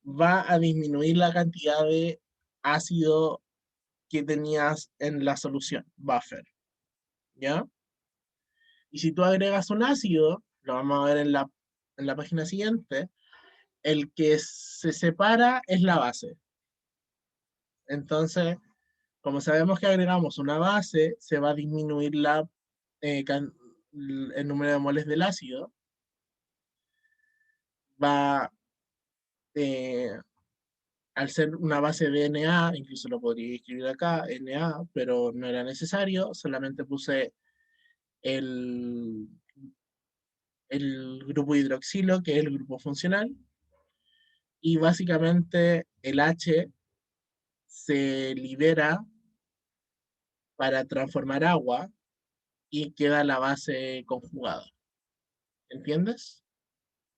va a disminuir la cantidad de ácido que tenías en la solución, buffer, ¿ya? Y si tú agregas un ácido, lo vamos a ver en la página siguiente, el que se separa es la base. Entonces, como sabemos que agregamos una base, se va a disminuir el número de moles del ácido. Eh, al ser una base de Na, incluso lo podría escribir acá, Na, pero no era necesario, solamente puse el, el grupo hidroxilo, que es el grupo funcional, y básicamente el H se libera para transformar agua y queda la base conjugada. ¿Entiendes?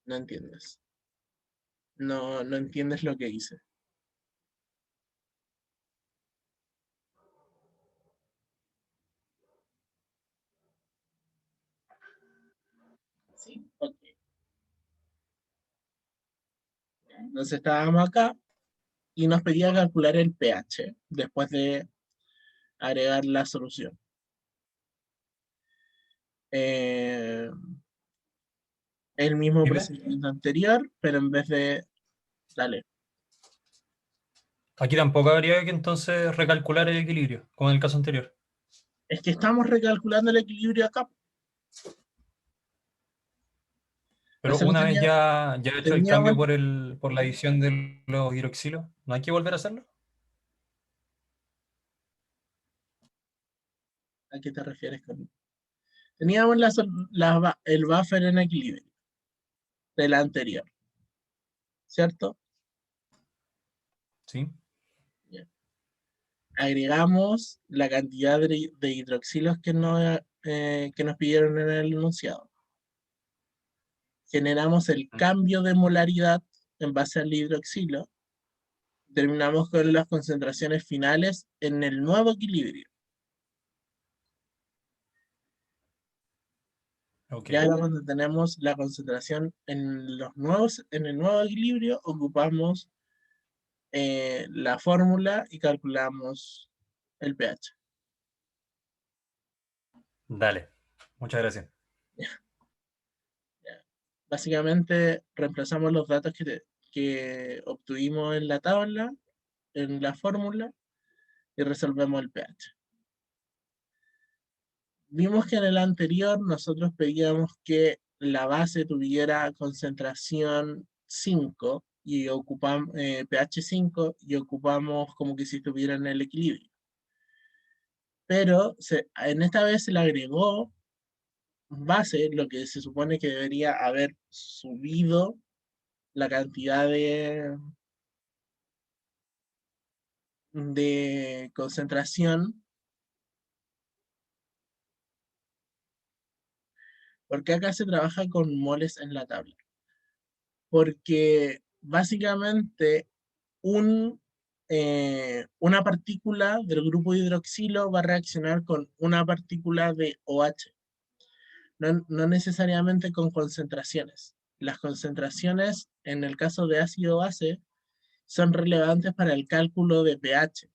No entiendes. No entiendes lo que hice. Sí, ok. Entonces estábamos acá y nos pedía calcular el pH después de agregar la solución. El mismo Dime. procedimiento anterior, pero en vez de... Dale. Aquí tampoco habría que entonces recalcular el equilibrio, como en el caso anterior. Es que estamos recalculando el equilibrio acá. Pero Entonces una vez ya hecho el teníamos... cambio por la adición de los hidroxilos, ¿no hay que volver a hacerlo? ¿A qué te refieres con...? Teníamos el buffer en equilibrio de la anterior, ¿cierto? Sí. Bien. Agregamos la cantidad de hidroxilos que nos pidieron en el enunciado. Generamos el cambio de molaridad en base al hidroxilo. Terminamos con las concentraciones finales en el nuevo equilibrio. Ok. Ya cuando tenemos la concentración en el nuevo equilibrio, ocupamos la fórmula y calculamos el pH. Dale. Muchas gracias. Básicamente reemplazamos los datos que obtuvimos en la tabla, en la fórmula, y resolvemos el pH. Vimos que en el anterior nosotros pedíamos que la base tuviera concentración 5 y ocupamos pH 5 y ocupamos como que si estuviera en el equilibrio. Pero en esta vez se le agregó base, lo que se supone que debería haber subido la cantidad de concentración, porque acá se trabaja con moles en la tabla. Porque básicamente una partícula del grupo hidroxilo va a reaccionar con una partícula de OH, no necesariamente con concentraciones. Las concentraciones, en el caso de ácido-base, son relevantes para el cálculo de pH,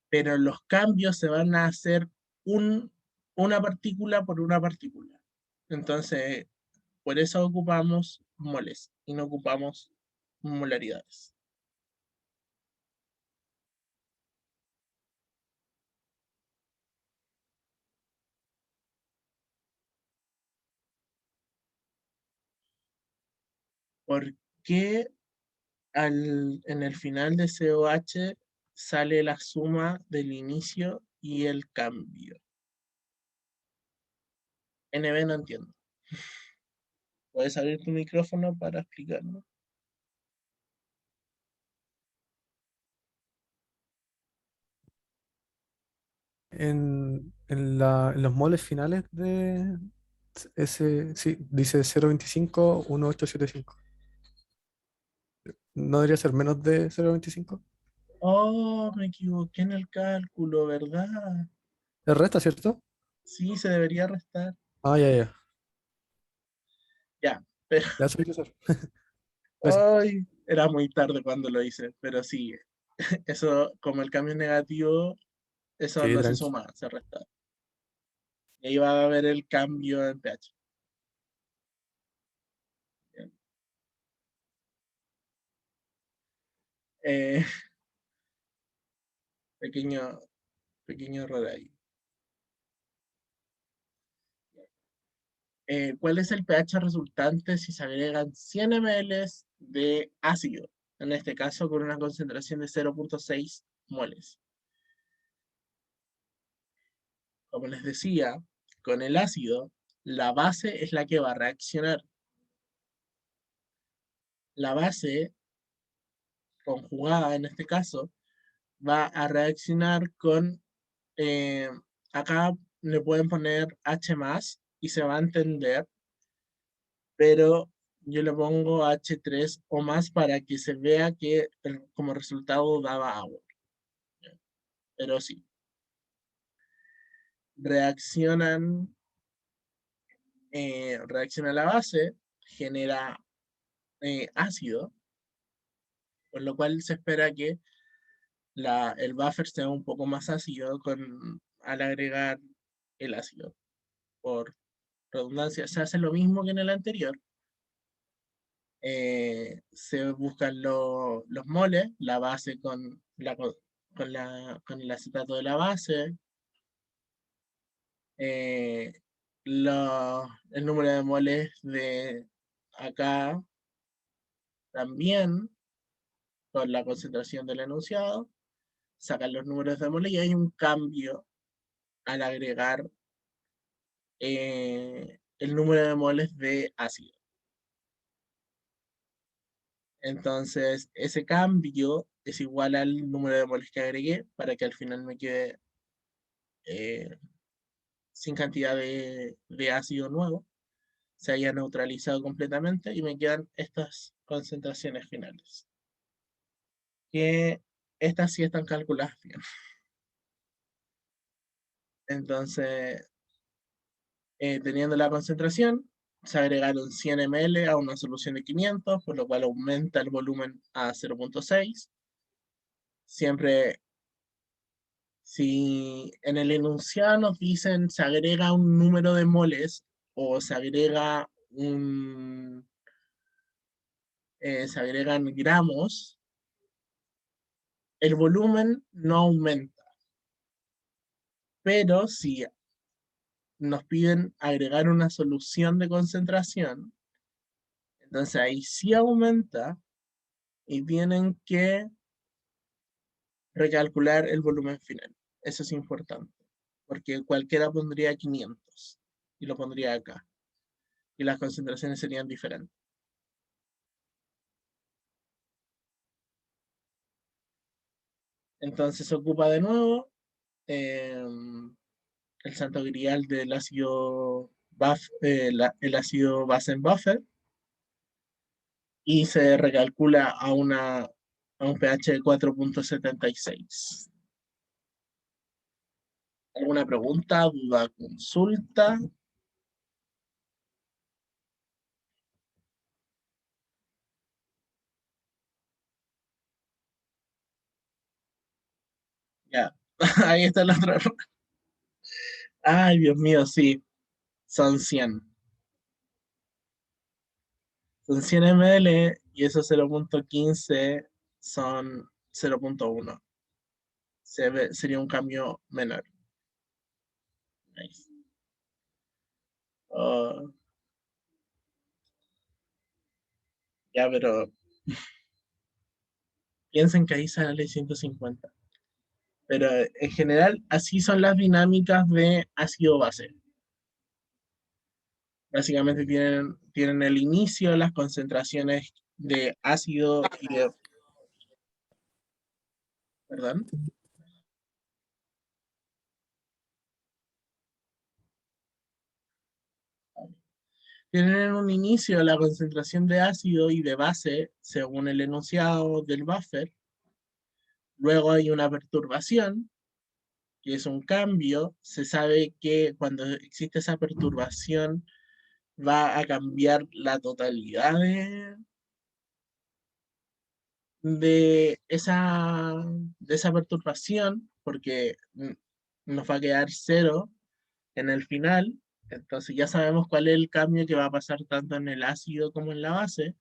pero los cambios se van a hacer una partícula por una partícula. Entonces, por eso ocupamos moles y no ocupamos molaridades. ¿Por qué en el final de COH sale la suma del inicio y el cambio? NB no entiendo. ¿Puedes abrir tu micrófono para explicarlo? En los moles finales de ese, sí, dice 0.25, 1875. ¿No debería ser menos de 0.25? Oh, me equivoqué en el cálculo, ¿verdad? ¿El resta, cierto? Sí, se debería restar. Ah, ya, ya. Ya, pero Ya soy yo, sir. Gracias. ay, era muy tarde cuando lo hice, pero sí, eso, como el cambio es negativo, eso Sí, no se tranqui. suma, se resta. Y ahí va a haber el cambio en pH. Bien. Eh, pequeño error ahí. ¿Cuál es el pH resultante si se agregan 100 ml de ácido? En este caso, con una concentración de 0.6 moles. Como les decía, con el ácido, la base es la que va a reaccionar. La base conjugada, en este caso, va a reaccionar con, acá le pueden poner H más y se va a entender, pero yo le pongo H3 o más para que se vea que como resultado daba agua. Pero sí, reaccionan reacciona a la base, genera ácido, por lo cual se espera que el buffer sea un poco más ácido al agregar el ácido. Por redundancia, se hace lo mismo que en el anterior. Se buscan los moles, la base con el acetato de la base, el número de moles de acá también, con la concentración del enunciado, sacan los números de moles y hay un cambio al agregar el número de moles de ácido. Entonces, ese cambio es igual al número de moles que agregué para que al final me quede sin cantidad de ácido nuevo, se haya neutralizado completamente y me quedan estas concentraciones finales. Que estas sí están calculadas bien. Entonces, teniendo la concentración, se agregaron 100 ml a una solución de 500, por lo cual aumenta el volumen a 0.6. Siempre, si en el enunciado nos dicen se agrega un número de moles o se agrega se agregan gramos, el volumen no aumenta. Pero si nos piden agregar una solución de concentración, entonces ahí sí aumenta y tienen que recalcular el volumen final. Eso es importante, porque cualquiera pondría 500 y lo pondría acá. Y las concentraciones serían diferentes. Entonces se ocupa de nuevo el santo grial del ácido el ácido Basen-Buffer y se recalcula a un pH de 4.76. ¿Alguna pregunta, duda, consulta? Ya, ahí está la otra. Ay, Dios mío, sí, son 100. Son 100 ml y esos 0.15 son 0.1. Sería un cambio menor. Nice. Oh, ya, pero piensen que ahí sale 150. Pero en general, así son las dinámicas de ácido-base. Básicamente tienen el inicio, las concentraciones de ácido y de... ¿Perdón? Tienen un inicio la concentración de ácido y de base según el enunciado del buffer. Luego hay una perturbación, que es un cambio. Se sabe que cuando existe esa perturbación va a cambiar la totalidad de esa perturbación, porque nos va a quedar 0 en el final. Entonces ya sabemos cuál es el cambio que va a pasar tanto en el ácido como en la base.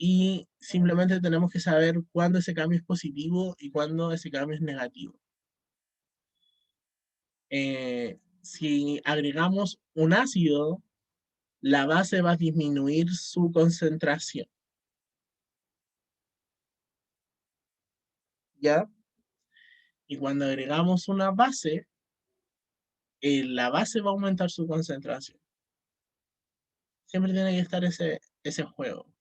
Y simplemente tenemos que saber cuándo ese cambio es positivo y cuándo ese cambio es negativo. Si agregamos un ácido, la base va a disminuir su concentración. ¿Ya? Y cuando agregamos una base, la base va a aumentar su concentración. Siempre tiene que estar ese juego.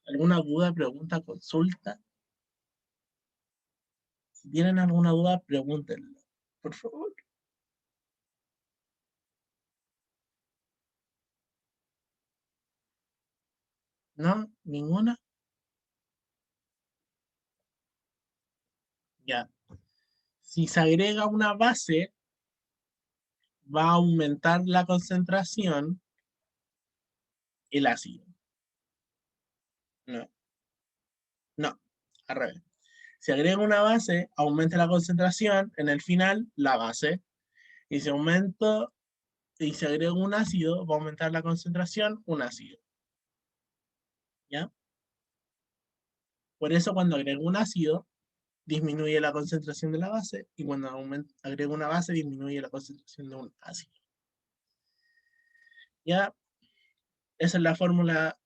¿Alguna duda, pregunta, consulta? Si tienen alguna duda, pregúntenlo, por favor. ¿No?¿Ninguna? Ya. Si se agrega una base, va a aumentar la concentración el ácido. No, no, al revés. Si agrega una base, aumenta la concentración, en el final, la base. Y y si agrega un ácido, va a aumentar la concentración, un ácido. ¿Ya? Por eso cuando agrego un ácido, disminuye la concentración de la base, y cuando agrego una base, disminuye la concentración de un ácido. ¿Ya? Esa es la fórmula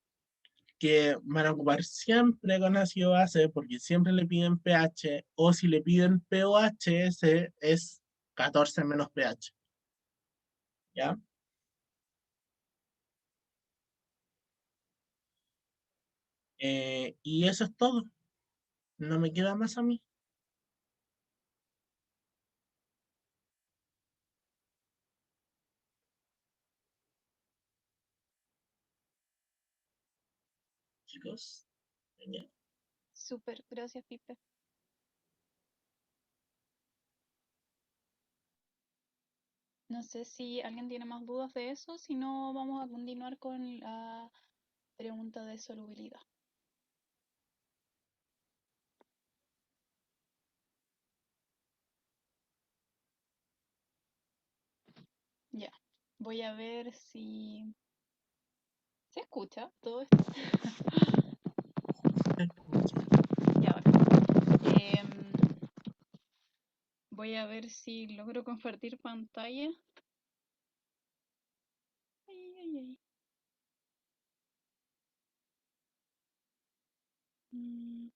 que van a ocupar siempre con ácido base, porque siempre le piden pH, o si le piden pOH, ese es 14 menos pH. ¿Ya? Y eso es todo. No me queda más a mí. Chicos. ¿Ya? Súper, gracias, Pipe. No sé si alguien tiene más dudas de eso, si no vamos a continuar con la pregunta de solubilidad. Ya, voy a ver si se escucha todo esto. Y ahora, voy a ver si logro compartir pantalla. Ay, ay, ay. Mm,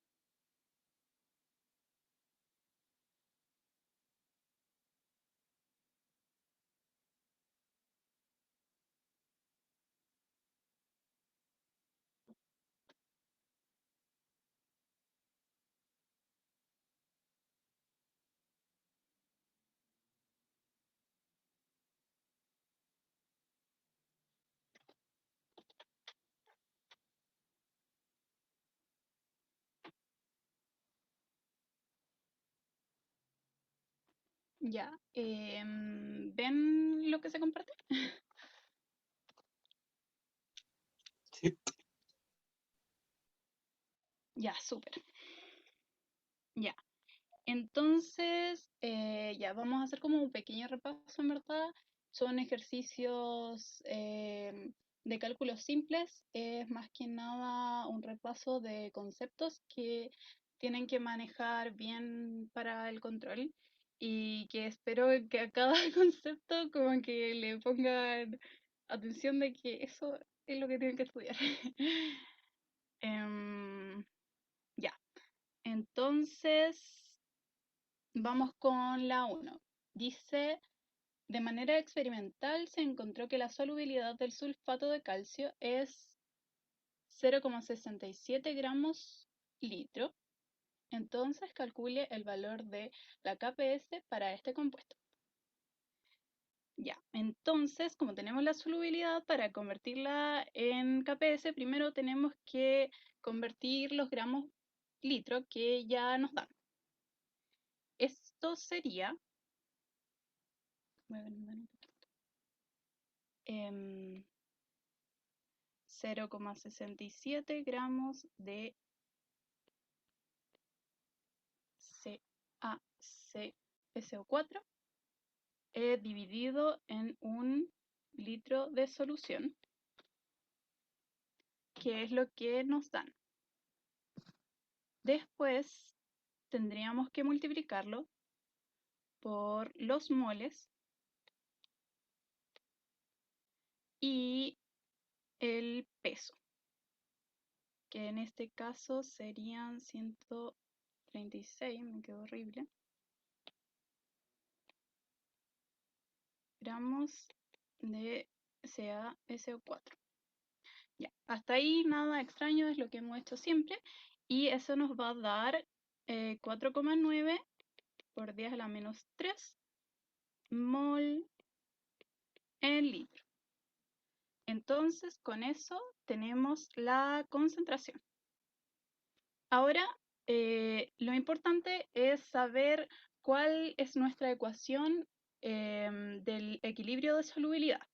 ya, ¿ven lo que se comparte? Sí. Ya, súper. Ya. Entonces, ya vamos a hacer como un pequeño repaso, en verdad. Son ejercicios de cálculos simples. Es más que nada un repaso de conceptos que tienen que manejar bien para el control y que espero que a cada concepto como que le pongan atención de que eso es lo que tienen que estudiar. Ya, entonces... Vamos con la 1. Dice, de manera experimental se encontró que la solubilidad del sulfato de calcio es 0,67 gramos litro. Entonces calcule el valor de la KPS para este compuesto. Ya, entonces como tenemos la solubilidad, para convertirla en KPS, primero tenemos que convertir los gramos litro que ya nos dan. Esto sería... Voy a agrandar un poquito. 0,67 gramos de CaCSO4 dividido en 1 litro de solución, que es lo que nos dan. Después tendríamos que multiplicarlo por los moles y el peso, que en este caso serían 136, me quedó horrible, gramos de CaSO4. Ya, hasta ahí nada extraño, es lo que hemos hecho siempre. Y eso nos va a dar 4,9 por 10 a la menos 3 mol en litro. Entonces, con eso tenemos la concentración. Ahora, lo importante es saber cuál es nuestra ecuación del equilibrio de solubilidad.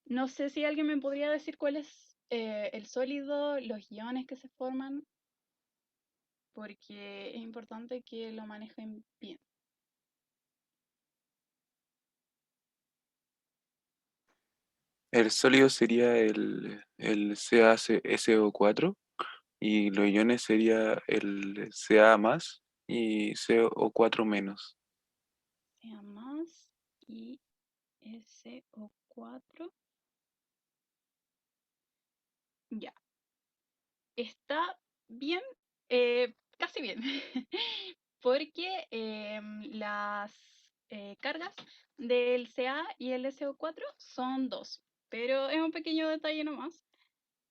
No sé si alguien me podría decir cuál es el sólido, los iones que se forman, porque es importante que lo manejen bien. El sólido sería el CaSO4 y los iones sería el Ca más y CO4 menos. Sea más y SO4. Ya. Está bien, casi bien, porque las cargas del Ca y el SO4 son 2, pero es un pequeño detalle nomás.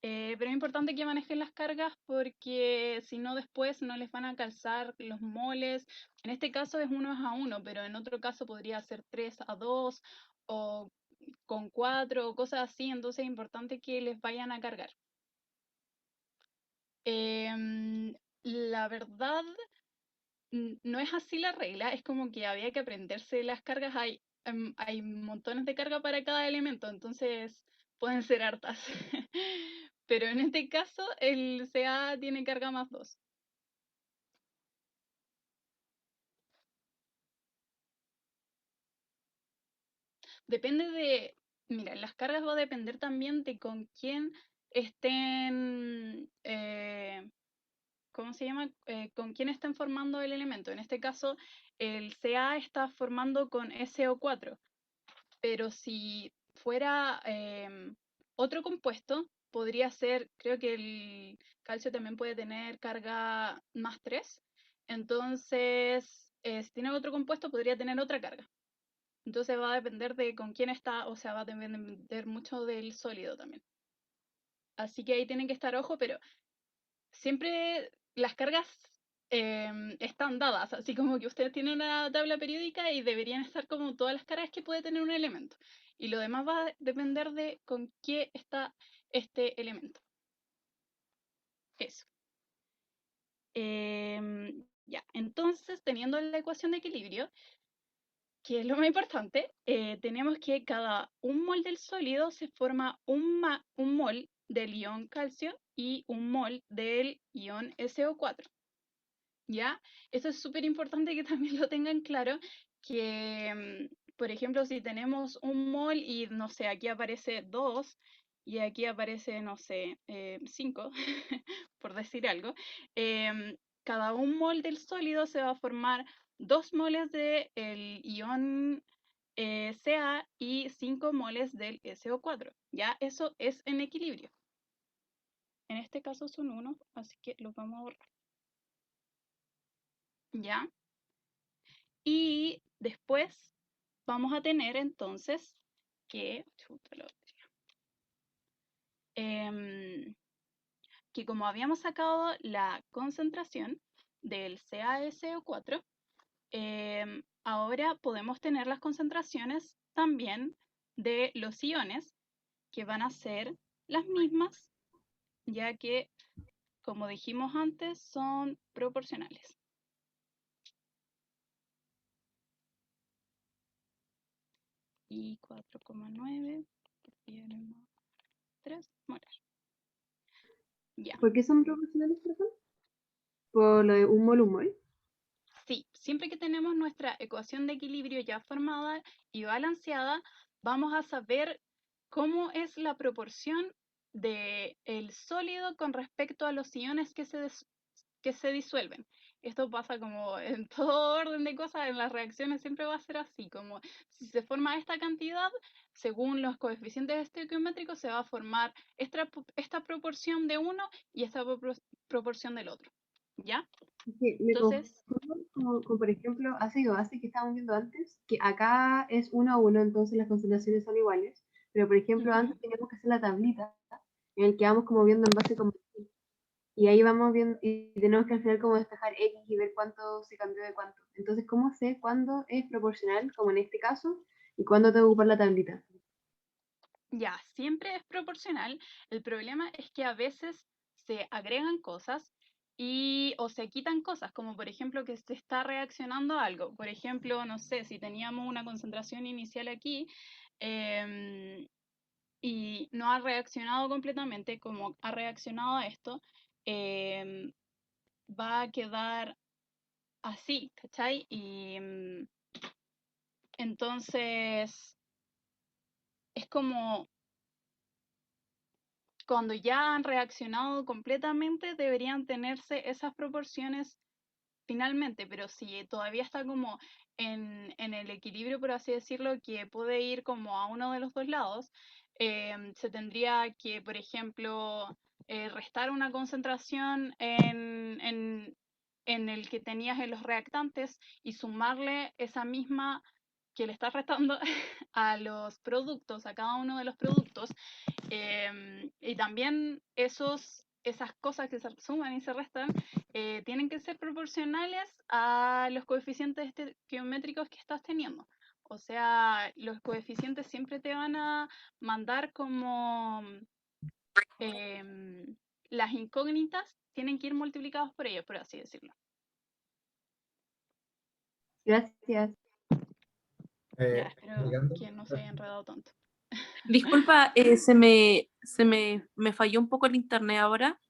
Pero es importante que manejen las cargas porque si no después no les van a calzar los moles. En este caso es 1:1, pero en otro caso podría ser 3:2 o con 4 o cosas así, entonces es importante que les vayan a cargar. La verdad, no es así la regla, es como que había que aprenderse las cargas, hay montones de carga para cada elemento, entonces pueden ser hartas. Pero en este caso el Ca tiene carga más 2. Depende de, mira, las cargas va a depender también de con quién estén, ¿cómo se llama? Con quién estén formando el elemento. En este caso, el Ca está formando con SO4, pero si fuera otro compuesto, podría ser, creo que el calcio también puede tener carga más 3, entonces si tiene otro compuesto podría tener otra carga. Entonces va a depender de con quién está, o sea, va a depender mucho del sólido también. Así que ahí tienen que estar ojo, pero siempre las cargas están dadas, así como que ustedes tienen una tabla periódica y deberían estar como todas las cargas que puede tener un elemento. Y lo demás va a depender de con qué está este elemento. Eso. Ya, entonces, teniendo la ecuación de equilibrio, que es lo más importante, tenemos que cada un mol del sólido se forma un mol del ion calcio y un mol del ion SO4. ¿Ya? Eso es súper importante que también lo tengan claro, que, por ejemplo, si tenemos un mol y, no sé, aquí aparece 2 y aquí aparece, no sé, 5, por decir algo, cada un mol del sólido se va a formar 2 moles del ion Ca y 5 moles del SO4. ¿Ya? Eso es en equilibrio. En este caso son 1, así que los vamos a borrar. ¿Ya? Y después vamos a tener entonces que, que como habíamos sacado la concentración del CaSO4, ahora podemos tener las concentraciones también de los iones, que van a ser las mismas, ya que, como dijimos antes, son proporcionales. Y 4,9 3 molar. Ya. ¿Por qué son proporcionales, perdón? Por lo de un mol. Sí, siempre que tenemos nuestra ecuación de equilibrio ya formada y balanceada, vamos a saber cómo es la proporción del sólido con respecto a los iones que se disuelven. Esto pasa como en todo orden de cosas, en las reacciones siempre va a ser así, como si se forma esta cantidad, según los coeficientes estequiométricos se va a formar esta proporción de uno y esta proporción del otro, ¿ya? Sí, me Entonces, confundo con, por ejemplo, ácido base que estábamos viendo antes, que acá es 1:1, entonces las concentraciones son iguales, pero por ejemplo antes teníamos que hacer la tablita en el que vamos como viendo en base como y ahí vamos viendo y tenemos que al final como despejar X y ver cuánto se cambió de cuánto. Entonces, ¿cómo sé cuándo es proporcional, como en este caso, y cuándo tengo que ocupar la tablita? ya, siempre es proporcional. El problema es que a veces se agregan cosas o se quitan cosas, como por ejemplo que se está reaccionando a algo. Por ejemplo, no sé, si teníamos una concentración inicial aquí y no ha reaccionado completamente como ha reaccionado a esto, va a quedar así, ¿cachai? Y entonces es como cuando ya han reaccionado completamente, deberían tenerse esas proporciones finalmente, pero si todavía está como en el equilibrio, por así decirlo, que puede ir como a uno de los dos lados, se tendría que, por ejemplo, restar una concentración en el que tenías en los reactantes y sumarle esa misma que le estás restando a los productos, a cada uno de los productos, y también esas cosas que se suman y se restan tienen que ser proporcionales a los coeficientes geométricos que estás teniendo. O sea, los coeficientes siempre te van a mandar como las incógnitas tienen que ir multiplicados por ellos, por así decirlo. Gracias. Ya, espero Explicando. que no se haya enredado tanto. Disculpa, me falló un poco el internet ahora.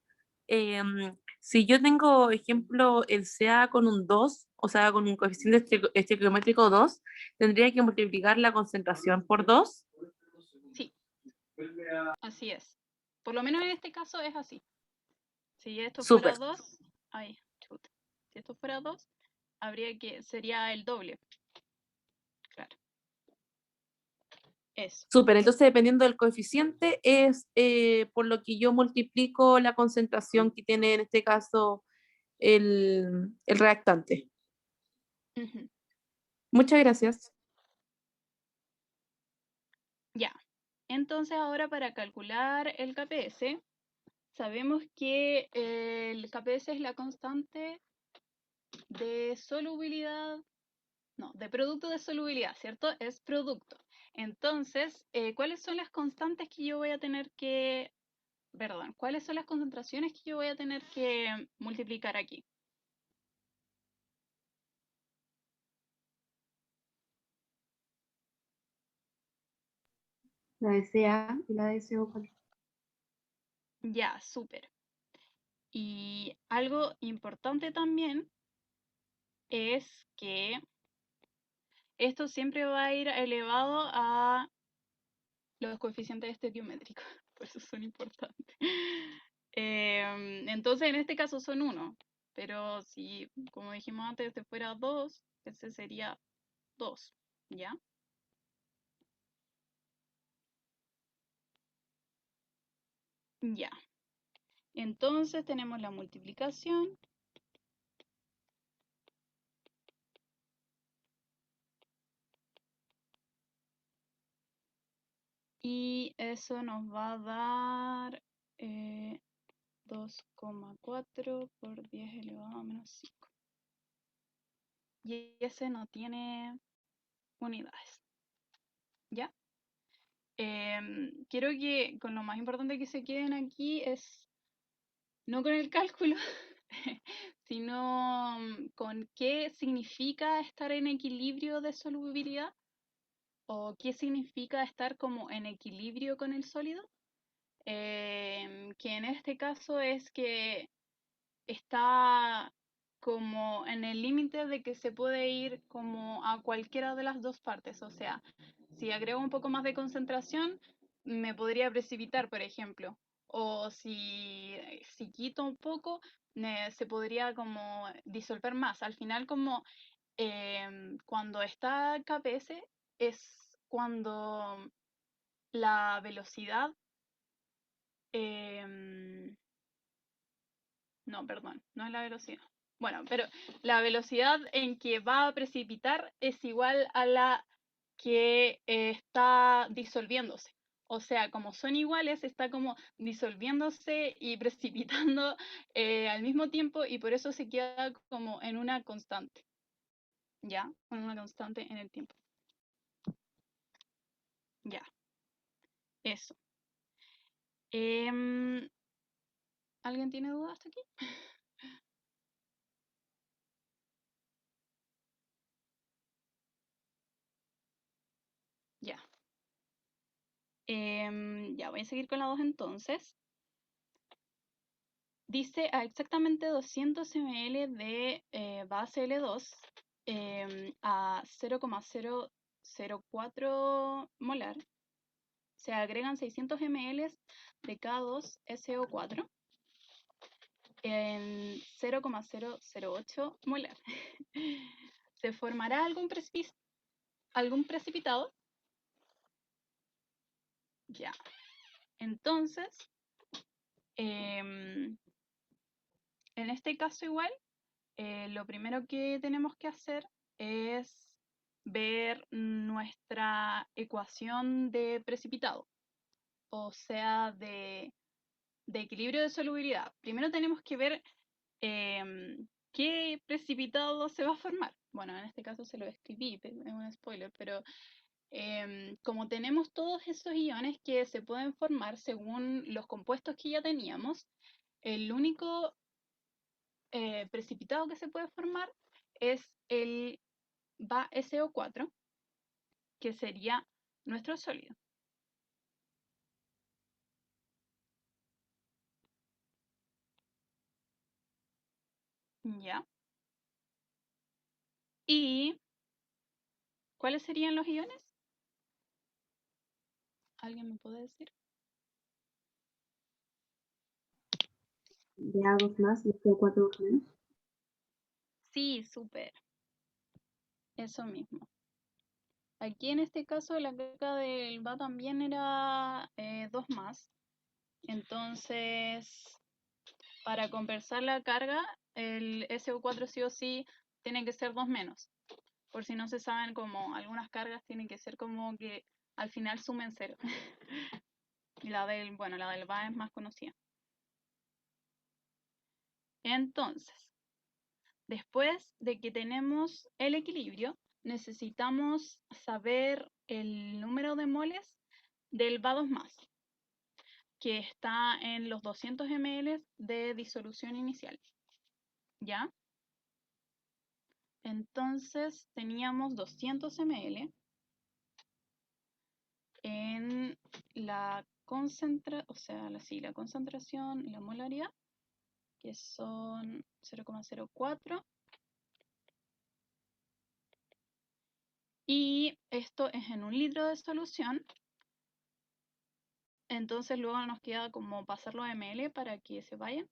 Si yo tengo, ejemplo, el CA con un 2, o sea, con un coeficiente estequiométrico 2, tendría que multiplicar la concentración por 2. Sí, así es. Por lo menos en este caso es así. Si esto fuera Súper, 2, ay, chuta. Si esto fuera 2, sería el doble. Claro. Eso. súper. Entonces, dependiendo del coeficiente, es por lo que yo multiplico la concentración que tiene en este caso el reactante. Ujú. Muchas gracias. Ya. Entonces ahora para calcular el KPS, sabemos que el KPS es la constante de solubilidad, no, de producto de solubilidad, ¿cierto? Es producto. Entonces, ¿cuáles son las constantes que yo voy a tener que, perdón, cuáles son las concentraciones que yo voy a tener que multiplicar aquí? La de CA y la de CO4. Ya, súper. Y algo importante también es que esto siempre va a ir elevado a los coeficientes estequiométricos, por eso son importantes. Entonces, en este caso son 1, pero si, como dijimos antes, este fuera 2, ese sería 2, ¿ya? Ya. Entonces tenemos la multiplicación. Y eso nos va a dar 2,4 por 10 elevado a menos 5. Y ese no tiene unidades. ¿Ya? Quiero que con lo más importante que se queden aquí es no con el cálculo, sino con qué significa estar en equilibrio de solubilidad o qué significa estar como en equilibrio con el sólido, que en este caso es que está como en el límite de que se puede ir como a cualquiera de las dos partes, o sea, si agrego un poco más de concentración, me podría precipitar, por ejemplo, o si quito un poco, se podría como disolver más. Al final, como cuando está KPS, es cuando la velocidad, no, perdón, no es la velocidad. Bueno, pero la velocidad en que va a precipitar es igual a la que está disolviéndose. O sea, como son iguales, está como disolviéndose y precipitando al mismo tiempo y por eso se queda como en una constante. ¿Ya? En una constante en el tiempo. Ya. Eso. ¿Alguien tiene dudas hasta aquí? voy a seguir con la 2 entonces. Dice a exactamente 200 ml de base L2 a 0,004 molar. Se agregan 600 ml de K2SO4 en 0,008 molar. ¿Se formará algún precipitado? Ya. Entonces, en este caso igual, lo primero que tenemos que hacer es ver nuestra ecuación de precipitado, o sea, de equilibrio de solubilidad. Primero tenemos que ver qué precipitado se va a formar. Bueno, en este caso se lo escribí, es un spoiler, pero como tenemos todos esos iones que se pueden formar según los compuestos que ya teníamos, el único precipitado que se puede formar es el SO4, que sería nuestro sólido. ¿Ya? ¿Y cuáles serían los iones? ¿Alguien me puede decir? Ya2 más y CO4 menos. Sí, súper. Eso mismo. Aquí en este caso la carga del Va también era 2 más. Entonces, para compensar la carga, el SO4 sí o sí tiene que ser 2 menos. Por si no se saben, como algunas cargas tienen que ser como que al final sumen 0. Y la del Va es más conocida. Entonces, después de que tenemos el equilibrio, necesitamos saber el número de moles del Va2+, que está en los 200 ml de disolución inicial. ¿Ya? Entonces teníamos 200 ml en la la concentración y la molaridad, que son 0,04. Y esto es en 1 litro de solución. Entonces luego nos queda como pasarlo a ml para que se vayan.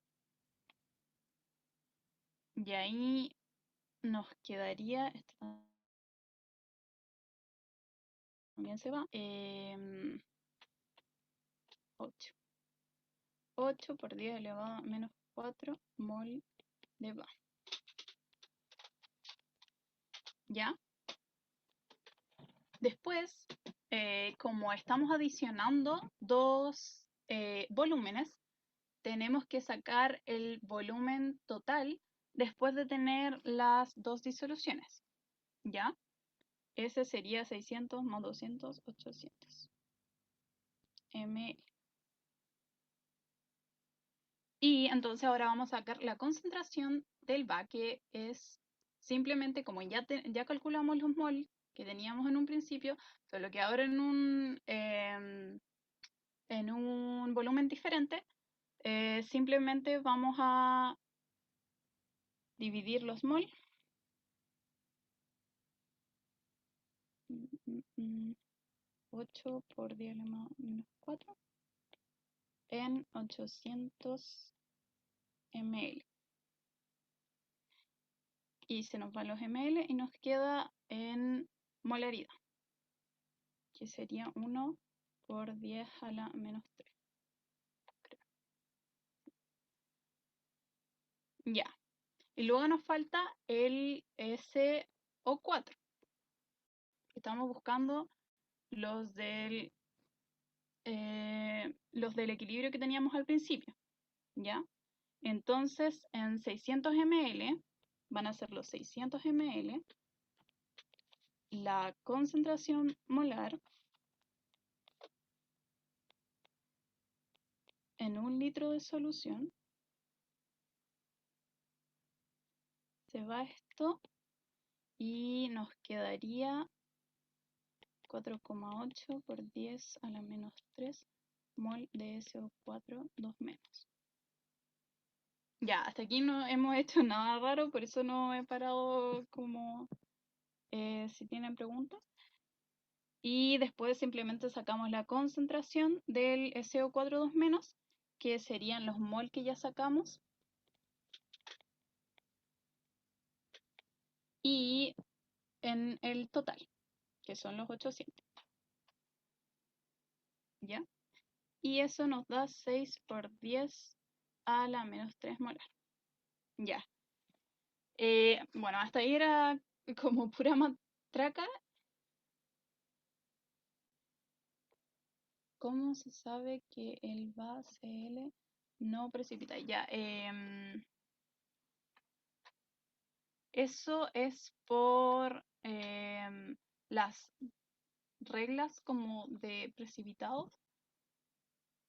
Y ahí nos quedaría, esto también se va, 8. 8 por 10 elevado a menos 4 mol de Va. ¿Ya? Después, como estamos adicionando 2 volúmenes, tenemos que sacar el volumen total después de tener las 2 disoluciones. ¿Ya? Ese sería 600 más 200, 800 ml. Y entonces ahora vamos a sacar la concentración del Va, que es simplemente como ya calculamos los mol que teníamos en un principio, solo que ahora en un volumen diferente, simplemente vamos a dividir los mol. 8 por 10 elevado a menos 4 en 800 ml. Y se nos van los ml y nos queda en molaridad, que sería 1 por 10 a la menos 3. Creo. Ya. Y luego nos falta el SO4. Estamos buscando los del equilibrio que teníamos al principio. ¿Ya? Entonces, en 600 ml, van a ser los 600 ml, la concentración molar en 1 litro de solución. Se va esto y nos quedaría 4,8 por 10 a la menos 3 mol de SO4 2 menos. Ya, hasta aquí no hemos hecho nada raro, por eso no he parado como si tienen preguntas. Y después simplemente sacamos la concentración del SO4 2 menos, que serían los mol que ya sacamos. Y en el total, que son los 800. ¿Ya? Y eso nos da 6 por 10 a la menos 3 molar. Ya. Bueno, hasta ahí era como pura matraca. ¿Cómo se sabe que el VaCl no precipita? Ya. Eso es por las reglas como de precipitados.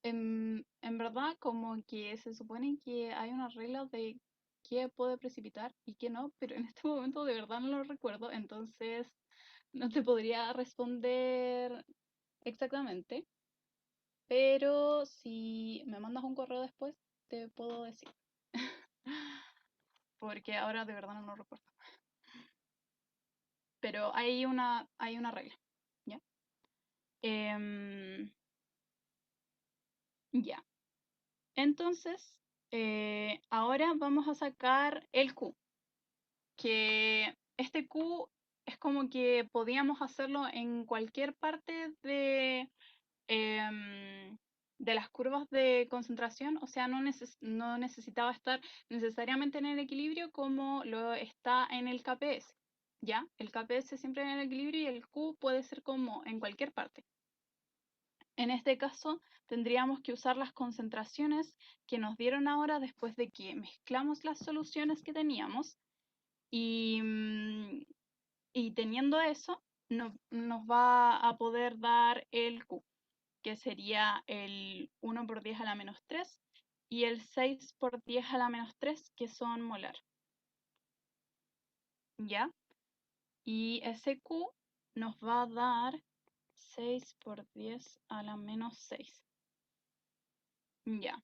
En verdad, como que se supone que hay unas reglas de qué puede precipitar y qué no, pero en este momento de verdad no lo recuerdo, entonces no te podría responder exactamente. Pero si me mandas un correo después, te puedo decir. Porque ahora de verdad no lo recuerdo. Pero hay una regla, ¿ya? Ya. Entonces, ahora vamos a sacar el Q. Que este Q es como que podíamos hacerlo en cualquier parte de las curvas de concentración, o sea, no necesitaba estar necesariamente en el equilibrio como lo está en el KPS, ¿ya? El KPS siempre en el equilibrio y el Q puede ser como en cualquier parte. En este caso, tendríamos que usar las concentraciones que nos dieron ahora después de que mezclamos las soluciones que teníamos y teniendo eso, nos va a poder dar el Q, que sería el 1 por 10 a la menos 3 y el 6 por 10 a la menos 3, que son molar. ¿Ya? Y ese Q nos va a dar 6 por 10 a la menos 6. Ya.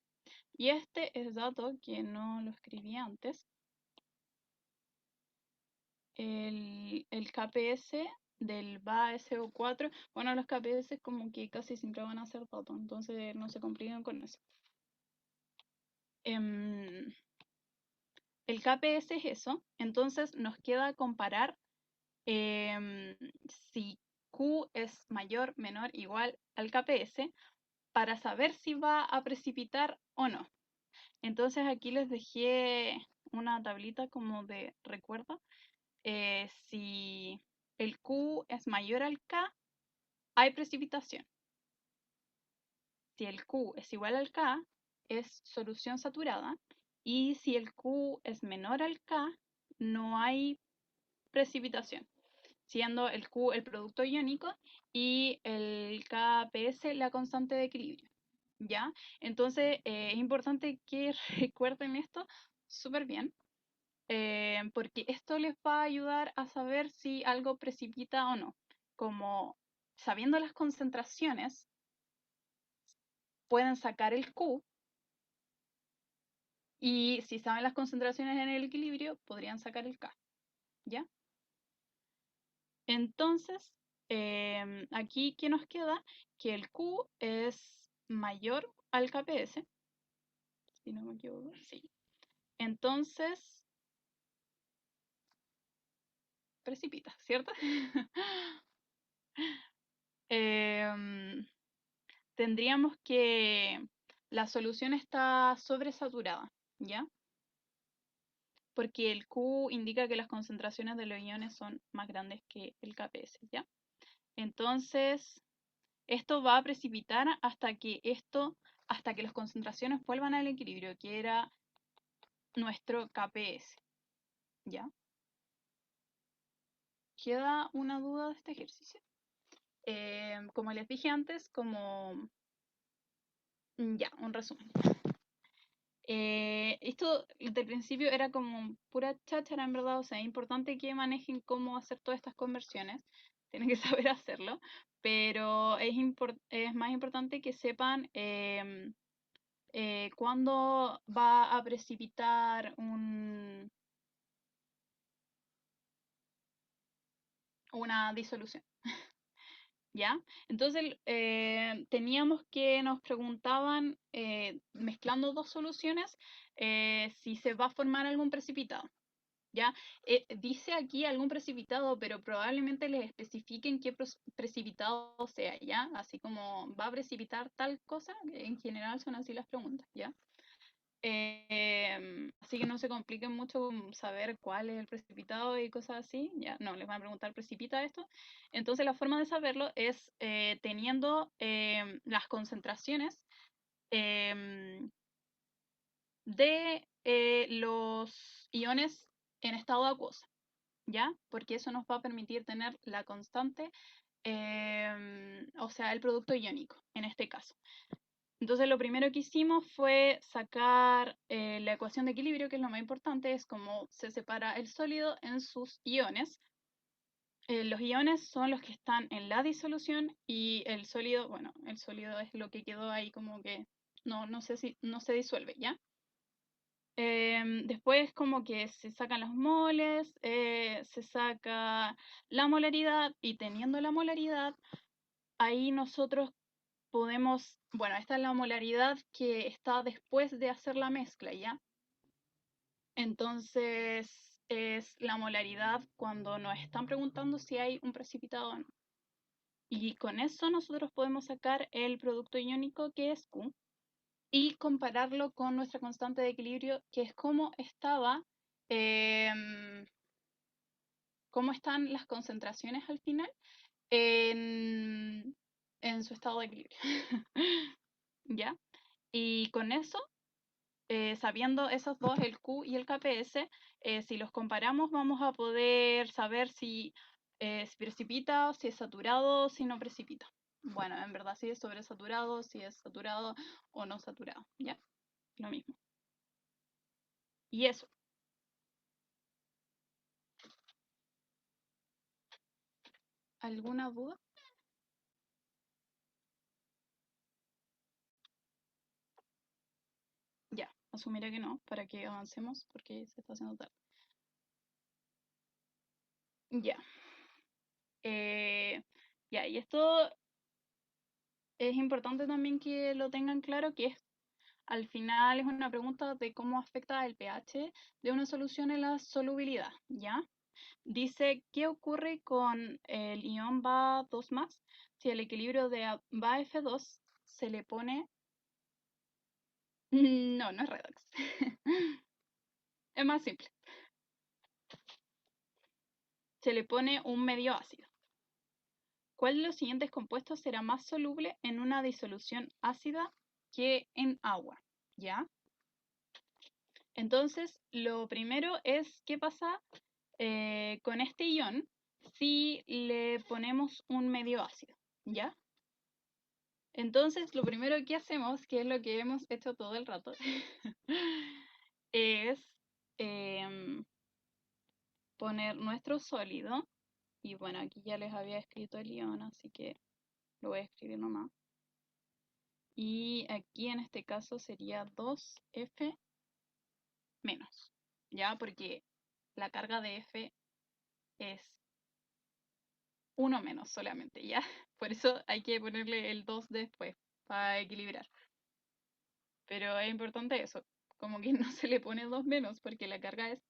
Y este es dato que no lo escribí antes. El KPS del VaSO4, bueno, los KPS como que casi siempre van a ser datos, entonces no se complican con eso. El KPS es eso, entonces nos queda comparar si Q es mayor, menor, igual al KPS para saber si va a precipitar o no. Entonces aquí les dejé una tablita como de recuerdo. Si el Q es mayor al K, hay precipitación. Si el Q es igual al K, es solución saturada. Y si el Q es menor al K, no hay precipitación, siendo el Q el producto iónico y el KPS la constante de equilibrio. ¿Ya? Entonces es importante que recuerden esto súper bien, porque esto les va a ayudar a saber si algo precipita o no. Como sabiendo las concentraciones, pueden sacar el Q, y si saben las concentraciones en el equilibrio, podrían sacar el K. ¿Ya? Entonces, aquí, ¿qué nos queda? Que el Q es mayor al KPS, si no me equivoco, sí. Entonces, precipita, ¿cierto? Tendríamos que la solución está sobresaturada, ¿ya? Porque el Q indica que las concentraciones de los iones son más grandes que el KPS, ¿ya? Entonces, esto va a precipitar hasta que las concentraciones vuelvan al equilibrio, que era nuestro KPS, ¿ya? ¿Queda una duda de este ejercicio? Como les dije antes, ya, un resumen. Esto de principio era como pura cháchara, en verdad, o sea, es importante que manejen cómo hacer todas estas conversiones. tienen que saber hacerlo, pero es más importante que sepan cuándo va a precipitar una disolución. ¿Ya? Entonces teníamos que nos preguntaban, mezclando dos soluciones, si se va a formar algún precipitado. ¿Ya? Dice aquí algún precipitado, pero probablemente les especifiquen qué precipitado sea, ¿ya? Así como va a precipitar tal cosa, en general son así las preguntas, ¿ya? Así que no se compliquen mucho con saber cuál es el precipitado y cosas así. Ya, no, les van a preguntar, ¿precipita esto? Entonces la forma de saberlo es teniendo las concentraciones de los iones en estado acuoso, ¿ya? Porque eso nos va a permitir tener la constante, o sea, el producto iónico, en este caso. Entonces lo primero que hicimos fue sacar la ecuación de equilibrio, que es lo más importante, es cómo se separa el sólido en sus iones. Los iones son los que están en la disolución y el sólido, bueno, el sólido es lo que quedó ahí como que no se disuelve, ¿ya? Después como que se sacan los moles, se saca la molaridad y teniendo la molaridad, ahí nosotros podemos, bueno, esta es la molaridad que está después de hacer la mezcla, ¿ya? Entonces es la molaridad cuando nos están preguntando si hay un precipitado o no. Y con eso nosotros podemos sacar el producto iónico que es Q y compararlo con nuestra constante de equilibrio, que es cómo están las concentraciones al final en su estado de equilibrio. ¿Ya? Y con eso, sabiendo esos dos, el Q y el KPS, si los comparamos vamos a poder saber si precipita, si es saturado, si no precipita. Bueno, en verdad si es sobresaturado, si es saturado o no saturado, ¿ya? Lo mismo. Y eso. ¿Alguna duda? Ya, asumiré que no, para que avancemos, porque se está haciendo tarde. Ya. Ya, y esto es importante también que lo tengan claro, que al final es una pregunta de cómo afecta el pH de una solución en la solubilidad, ¿ya? Dice, ¿qué ocurre con el ion Ba2+? Si el equilibrio de BaF2 se le pone... No, no es redox. Es más simple. Se le pone un medio ácido. ¿Cuál de los siguientes compuestos será más soluble en una disolución ácida que en agua? ¿Ya? Entonces, lo primero es qué pasa con este ion si le ponemos un medio ácido, ¿ya? Entonces, lo primero que hacemos, que es lo que hemos hecho todo el rato, es poner nuestro sólido, y bueno, aquí ya les había escrito el ion, así que lo voy a escribir nomás. Y aquí en este caso sería 2F menos, ¿ya? Porque la carga de F es 1 menos solamente, ¿ya? Por eso hay que ponerle el 2 después, para equilibrar. Pero es importante eso, como que no se le pone 2 menos, porque la carga es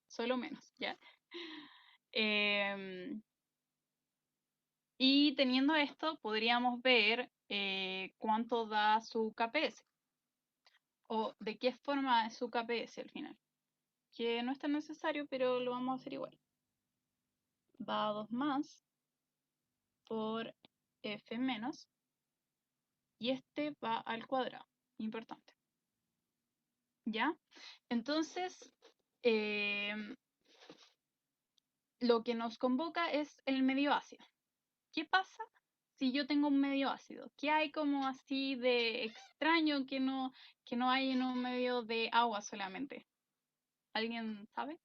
solo menos, ¿ya? Y teniendo esto, podríamos ver cuánto da su KPS, o de qué forma es su KPS al final. Que no es tan necesario, pero lo vamos a hacer igual. Va a 2 más por F menos, y este va al cuadrado, importante. ¿Ya? Entonces, lo que nos convoca es el medio ácido. ¿Qué pasa si yo tengo un medio ácido? ¿Qué hay como así de extraño que no hay en un medio de agua solamente? ¿Alguien sabe?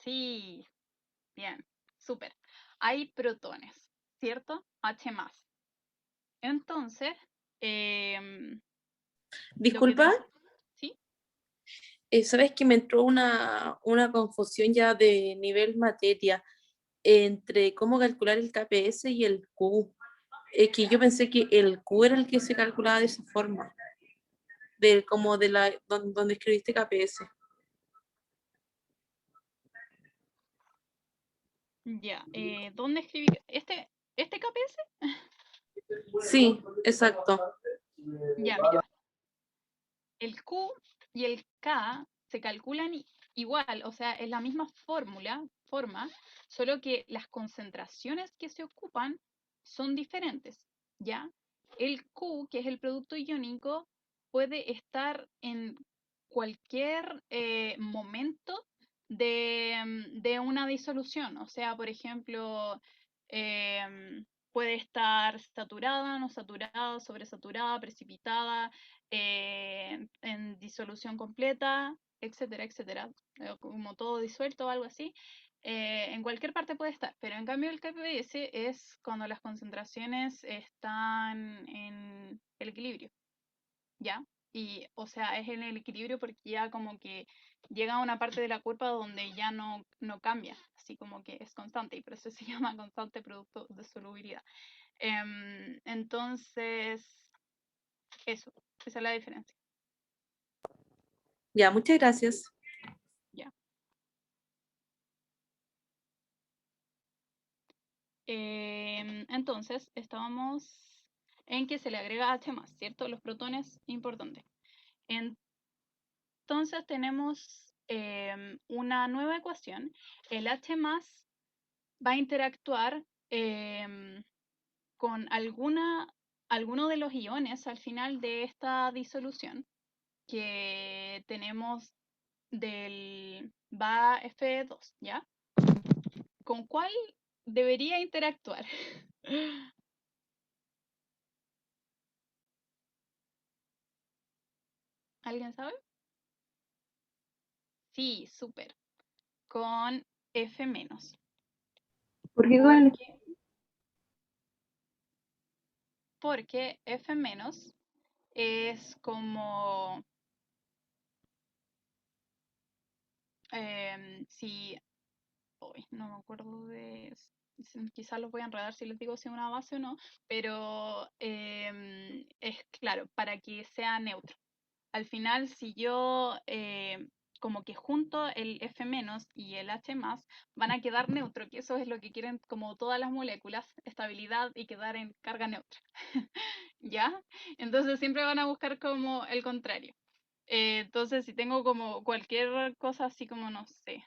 Sí, bien, súper. Hay protones, ¿cierto? H+. Entonces, lo que Disculpa, ten- ¿sí? sabes que me entró una confusión ya de nivel materia entre cómo calcular el KPS y el Q. Que yo pensé que el Q era el que se calculaba de esa forma, de como de la donde escribiste KPS. Ya, ¿dónde escribí? ¿Este KPS? Sí, exacto. Ya, mira. El Q y el K se calculan igual, o sea, es la misma forma, solo que las concentraciones que se ocupan son diferentes, ¿ya? El Q, que es el producto iónico, puede estar en cualquier momento de una disolución, o sea, por ejemplo, puede estar saturada, no saturada, sobresaturada, precipitada, en disolución completa, etcétera, etcétera, como todo disuelto o algo así. En cualquier parte puede estar, pero en cambio el KPS es cuando las concentraciones están en el equilibrio, ¿ya? Y, o sea, es en el equilibrio porque ya como que llega a una parte de la curva donde ya no cambia, así como que es constante, y por eso se llama constante producto de solubilidad. Entonces, esa es la diferencia. Ya, muchas gracias. Ya. Entonces, estábamos en que se le agrega H+, ¿cierto? Los protones, importante. Entonces tenemos una nueva ecuación. El H+ va a interactuar con alguno de los iones al final de esta disolución que tenemos del BaF2, ¿ya? ¿Con cuál debería interactuar? ¿Alguien sabe? Sí, súper. Con F-. ¿Por qué con el Porque F- es como si no me acuerdo quizás los voy a enredar si les digo si es una base o no, pero es claro, para que sea neutro. Al final, si yo como que junto el F- y el H+, van a quedar neutro, que eso es lo que quieren como todas las moléculas, estabilidad y quedar en carga neutra. ¿Ya? Entonces siempre van a buscar como el contrario. Entonces, si tengo como cualquier cosa así como, no sé,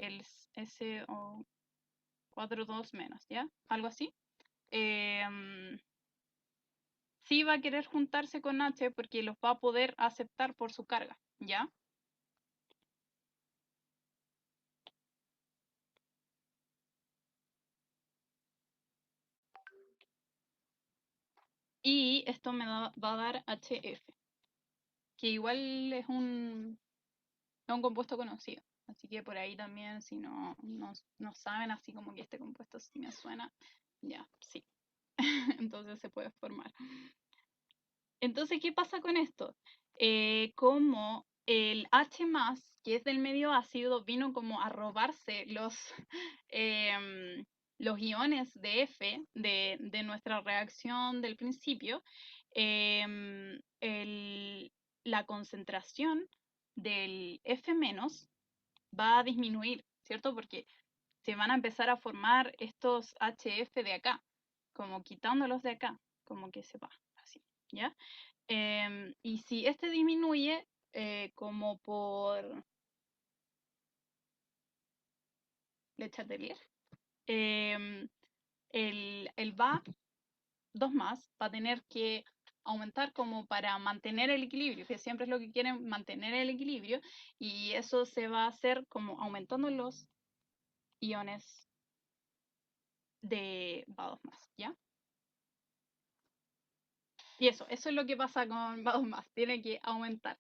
el SO42-, ¿ya? Algo así. Sí va a querer juntarse con H porque los va a poder aceptar por su carga, ¿ya? Y esto me va a dar HF, que igual es un compuesto conocido. Así que por ahí también, si no saben, así como que este compuesto sí me suena, ya, sí. Entonces se puede formar. Entonces, ¿qué pasa con esto? Como el H+, que es del medio ácido, vino como a robarse los iones de F de nuestra reacción del principio, la concentración del F- va a disminuir, ¿cierto? Porque se van a empezar a formar estos HF de acá, como quitándolos de acá, como que se va, así, ¿ya? Y si este disminuye, como por Le Chatelier, el Va2+ va a tener que aumentar como para mantener el equilibrio, que siempre es lo que quieren, mantener el equilibrio, y eso se va a hacer como aumentando los iones de Va2+, ¿ya? Y eso es lo que pasa con Va2+, tiene que aumentar.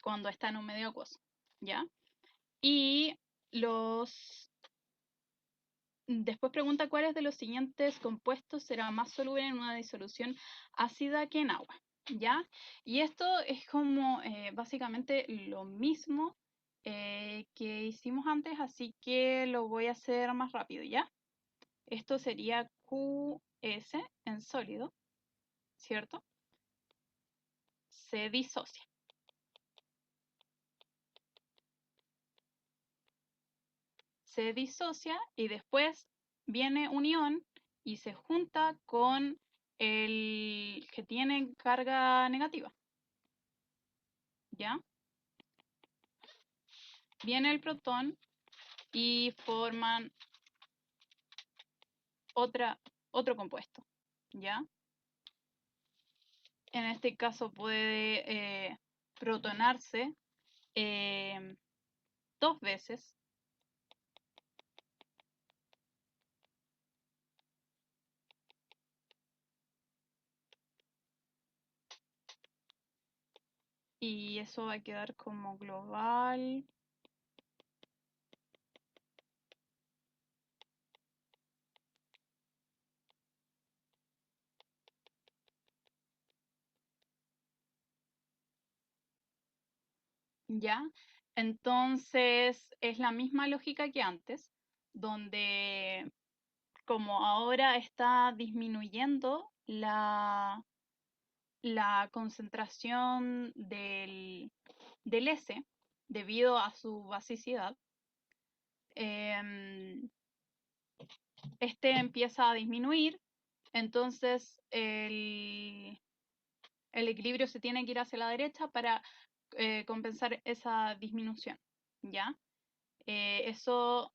cuando está en un medio acuoso, ¿ya? Y después pregunta cuáles de los siguientes compuestos será más soluble en una disolución ácida que en agua, ¿ya? Y esto es como básicamente lo mismo que hicimos antes, así que lo voy a hacer más rápido, ¿ya? Esto sería QS en sólido, ¿cierto? Se disocia. Se disocia y después viene un ion y se junta con el que tiene carga negativa. ¿Ya? Viene el protón y forman otro compuesto. ¿Ya? En este caso puede protonarse 2 veces. Y eso va a quedar como global. ¿Ya? Entonces es la misma lógica que antes, donde como ahora está disminuyendo la concentración del S debido a su basicidad, este empieza a disminuir, entonces el equilibrio se tiene que ir hacia la derecha para compensar esa disminución, ¿ya? Eso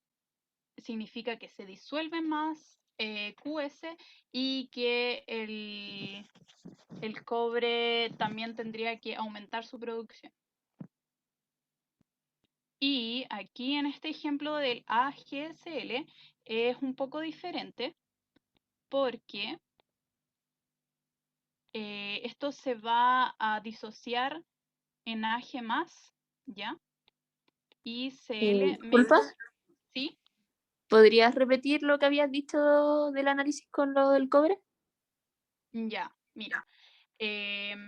significa que se disuelve más QS y que el cobre también tendría que aumentar su producción. Y aquí en este ejemplo del AgSL es un poco diferente porque esto se va a disociar en Ag+, ¿ya? Y Cl Disculpa, ¿sí? ¿podrías repetir lo que habías dicho del análisis con lo del cobre? Ya, mira.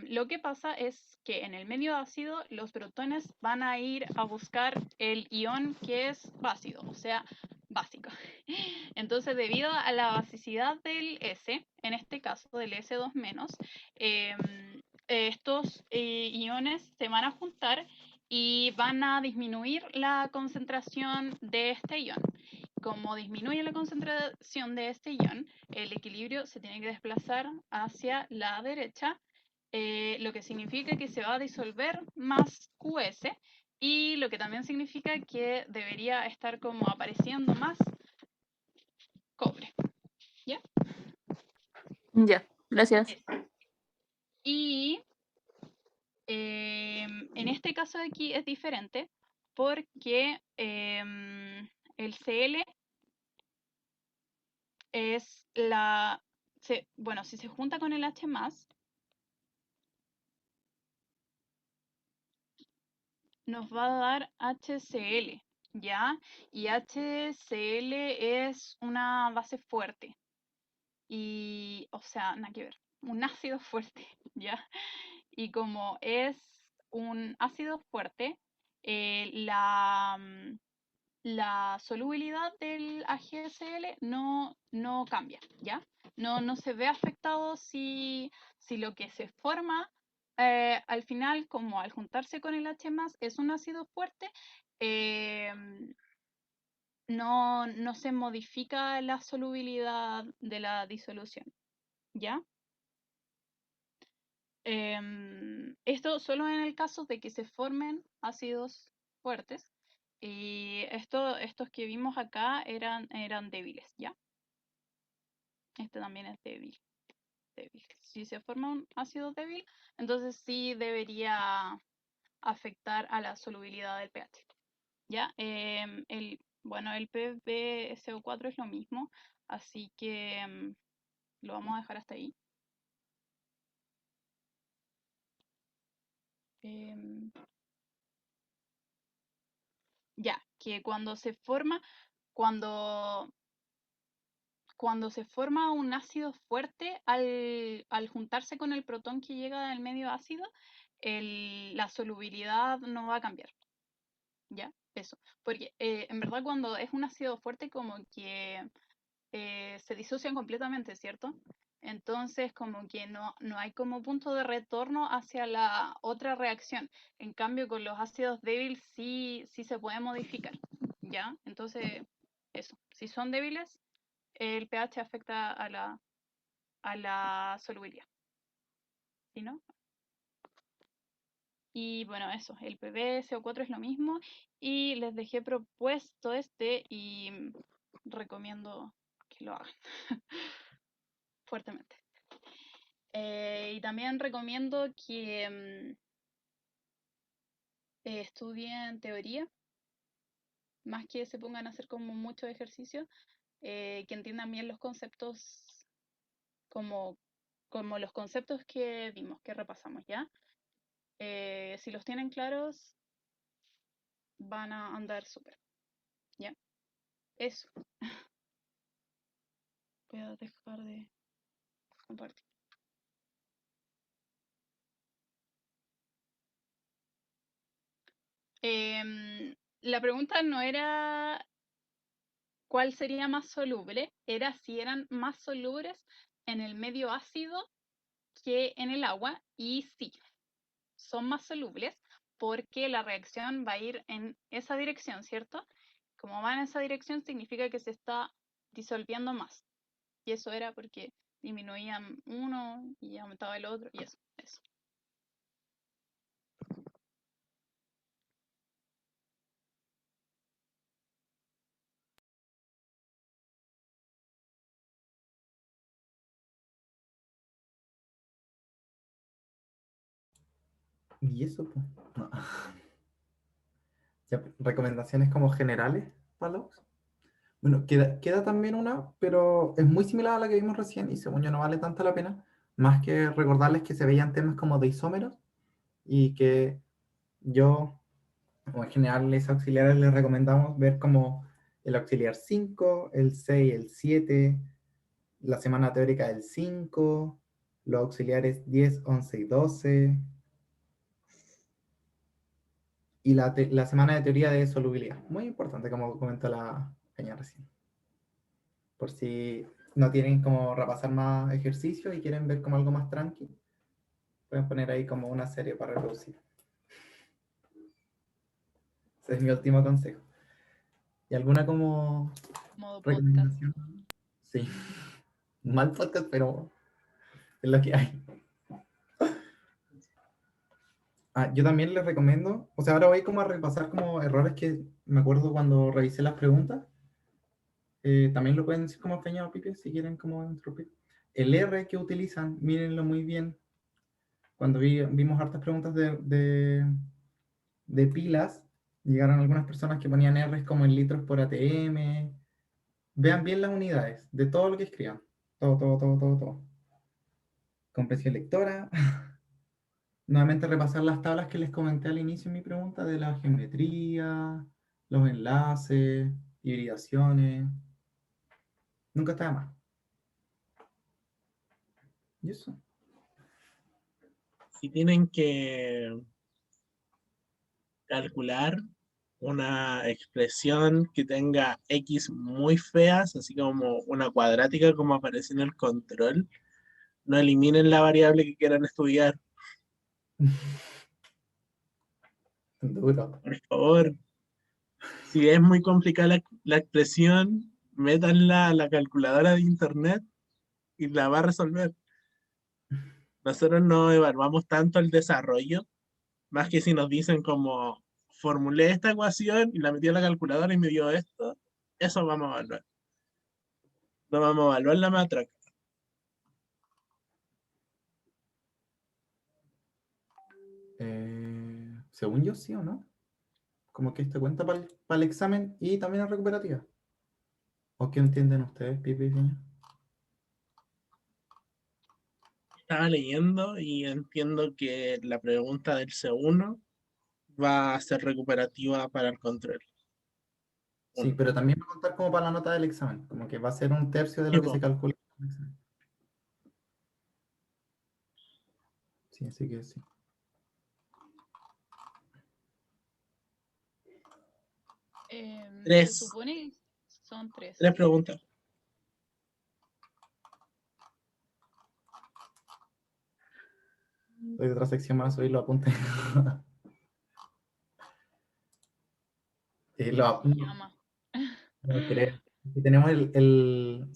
Lo que pasa es que en el medio ácido los protones van a ir a buscar el ion que es básico, o sea, básico. Entonces, debido a la basicidad del S, en este caso del S2-, estos iones se van a juntar y van a disminuir la concentración de este ion. Como disminuye la concentración de este ion, el equilibrio se tiene que desplazar hacia la derecha, lo que significa que se va a disolver más QS y lo que también significa que debería estar como apareciendo más cobre. ¿Ya? Ya, gracias. Y en este caso de aquí es diferente porque el Cl es bueno, si se junta con el H+, nos va a dar HCl, ¿ya? Y HCl es una base fuerte. Y, o sea, nada que ver, un ácido fuerte, ¿ya? Y como es un ácido fuerte, la solubilidad del AgSL no cambia, ¿ya? No se ve afectado si lo que se forma al final, como al juntarse con el H+, es un ácido fuerte, no se modifica la solubilidad de la disolución, ¿ya? Esto solo en el caso de que se formen ácidos fuertes. Y estos que vimos acá eran débiles, ¿ya? Este también es débil. Si se forma un ácido débil, entonces sí debería afectar a la solubilidad del pH. ¿Ya? Bueno, el PbSO4 es lo mismo, así que lo vamos a dejar hasta ahí. que cuando se forma un ácido fuerte, al juntarse con el protón que llega del medio ácido, la solubilidad no va a cambiar. ¿Ya? Eso. Porque en verdad cuando es un ácido fuerte como que se disocian completamente, ¿cierto? Entonces como que no hay como punto de retorno hacia la otra reacción. En cambio con los ácidos débiles sí se puede modificar. ¿Ya? Entonces, eso. Si son débiles, el pH afecta a la solubilidad. ¿Sí, no? Y bueno, eso, el PbSO4 es lo mismo. Y les dejé propuesto y recomiendo que lo hagan fuertemente. Y también recomiendo que estudien teoría, más que se pongan a hacer como mucho ejercicio, que entiendan bien los conceptos como los conceptos que vimos, que repasamos, ¿ya? Si los tienen claros, van a andar súper, ¿ya? Eso. Voy a dejar de compartir. La pregunta no era cuál sería más soluble, era si eran más solubles en el medio ácido que en el agua, y sí, son más solubles porque la reacción va a ir en esa dirección, ¿cierto? Como va en esa dirección significa que se está disolviendo más. Y eso era porque disminuían uno y aumentaba el otro, y eso. ¿Y eso, po? No. Ya, recomendaciones como generales para los. Bueno, queda también una, pero es muy similar a la que vimos recién y según yo no vale tanto la pena, más que recordarles que se veían temas como de isómeros y que yo, como en general, les auxiliares les recomendamos ver como el auxiliar 5, el 6, el 7, la semana teórica del 5, los auxiliares 10, 11 y 12, y la semana de teoría de solubilidad. Muy importante, como comentó la Peña recién. Por si no tienen como repasar más ejercicios y quieren ver como algo más tranqui, pueden poner ahí como una serie para reproducir. Ese es mi último consejo. ¿Y alguna como Modo podcast. recomendación? Sí. Mal podcast, pero es lo que hay. Yo también les recomiendo, o sea, ahora voy como a repasar como errores que me acuerdo cuando revisé las preguntas. También lo pueden decir como Peña o Pipe si quieren como interrumpir. El R que utilizan, mírenlo muy bien. Cuando vimos hartas preguntas de pilas, llegaron algunas personas que ponían R's como en litros por ATM. Vean bien las unidades de todo lo que escriban. Todo. Comprensión lectora. Nuevamente repasar las tablas que les comenté al inicio en mi pregunta de la geometría, los enlaces, hibridaciones. Nunca está de más. ¿Y eso? Si tienen que calcular una expresión que tenga X muy feas, así como una cuadrática como aparece en el control, no eliminen la variable que quieran estudiar. Duro. Por favor. Si es muy complicada la expresión, métanla a la calculadora de internet y la va a resolver. Nosotros no evaluamos tanto el desarrollo, más que si nos dicen como formulé esta ecuación y la metí a la calculadora y me dio esto, eso vamos a evaluar. No vamos a evaluar la matraca. Según yo, sí o no. Como que esto cuenta para el examen y también la recuperativa. ¿O qué entienden ustedes, Pipe y Peña? Estaba leyendo y entiendo que la pregunta del C1 va a ser recuperativa para el control. Sí, pero también va a contar como para la nota del examen, como que va a ser un tercio de lo que se calcula en el examen. Sí, así que sí. Se Tres. supone que son 3. 3 preguntas. Soy de otra sección más, hoy lo apunte. Llama. No creo. Y tenemos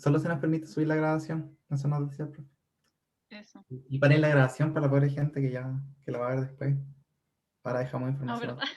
solo se nos permite subir la grabación, eso nos decía el profe. Eso. Y paren la grabación para la pobre gente que la va a ver después. Ahora dejamos Ah, información. ¿verdad?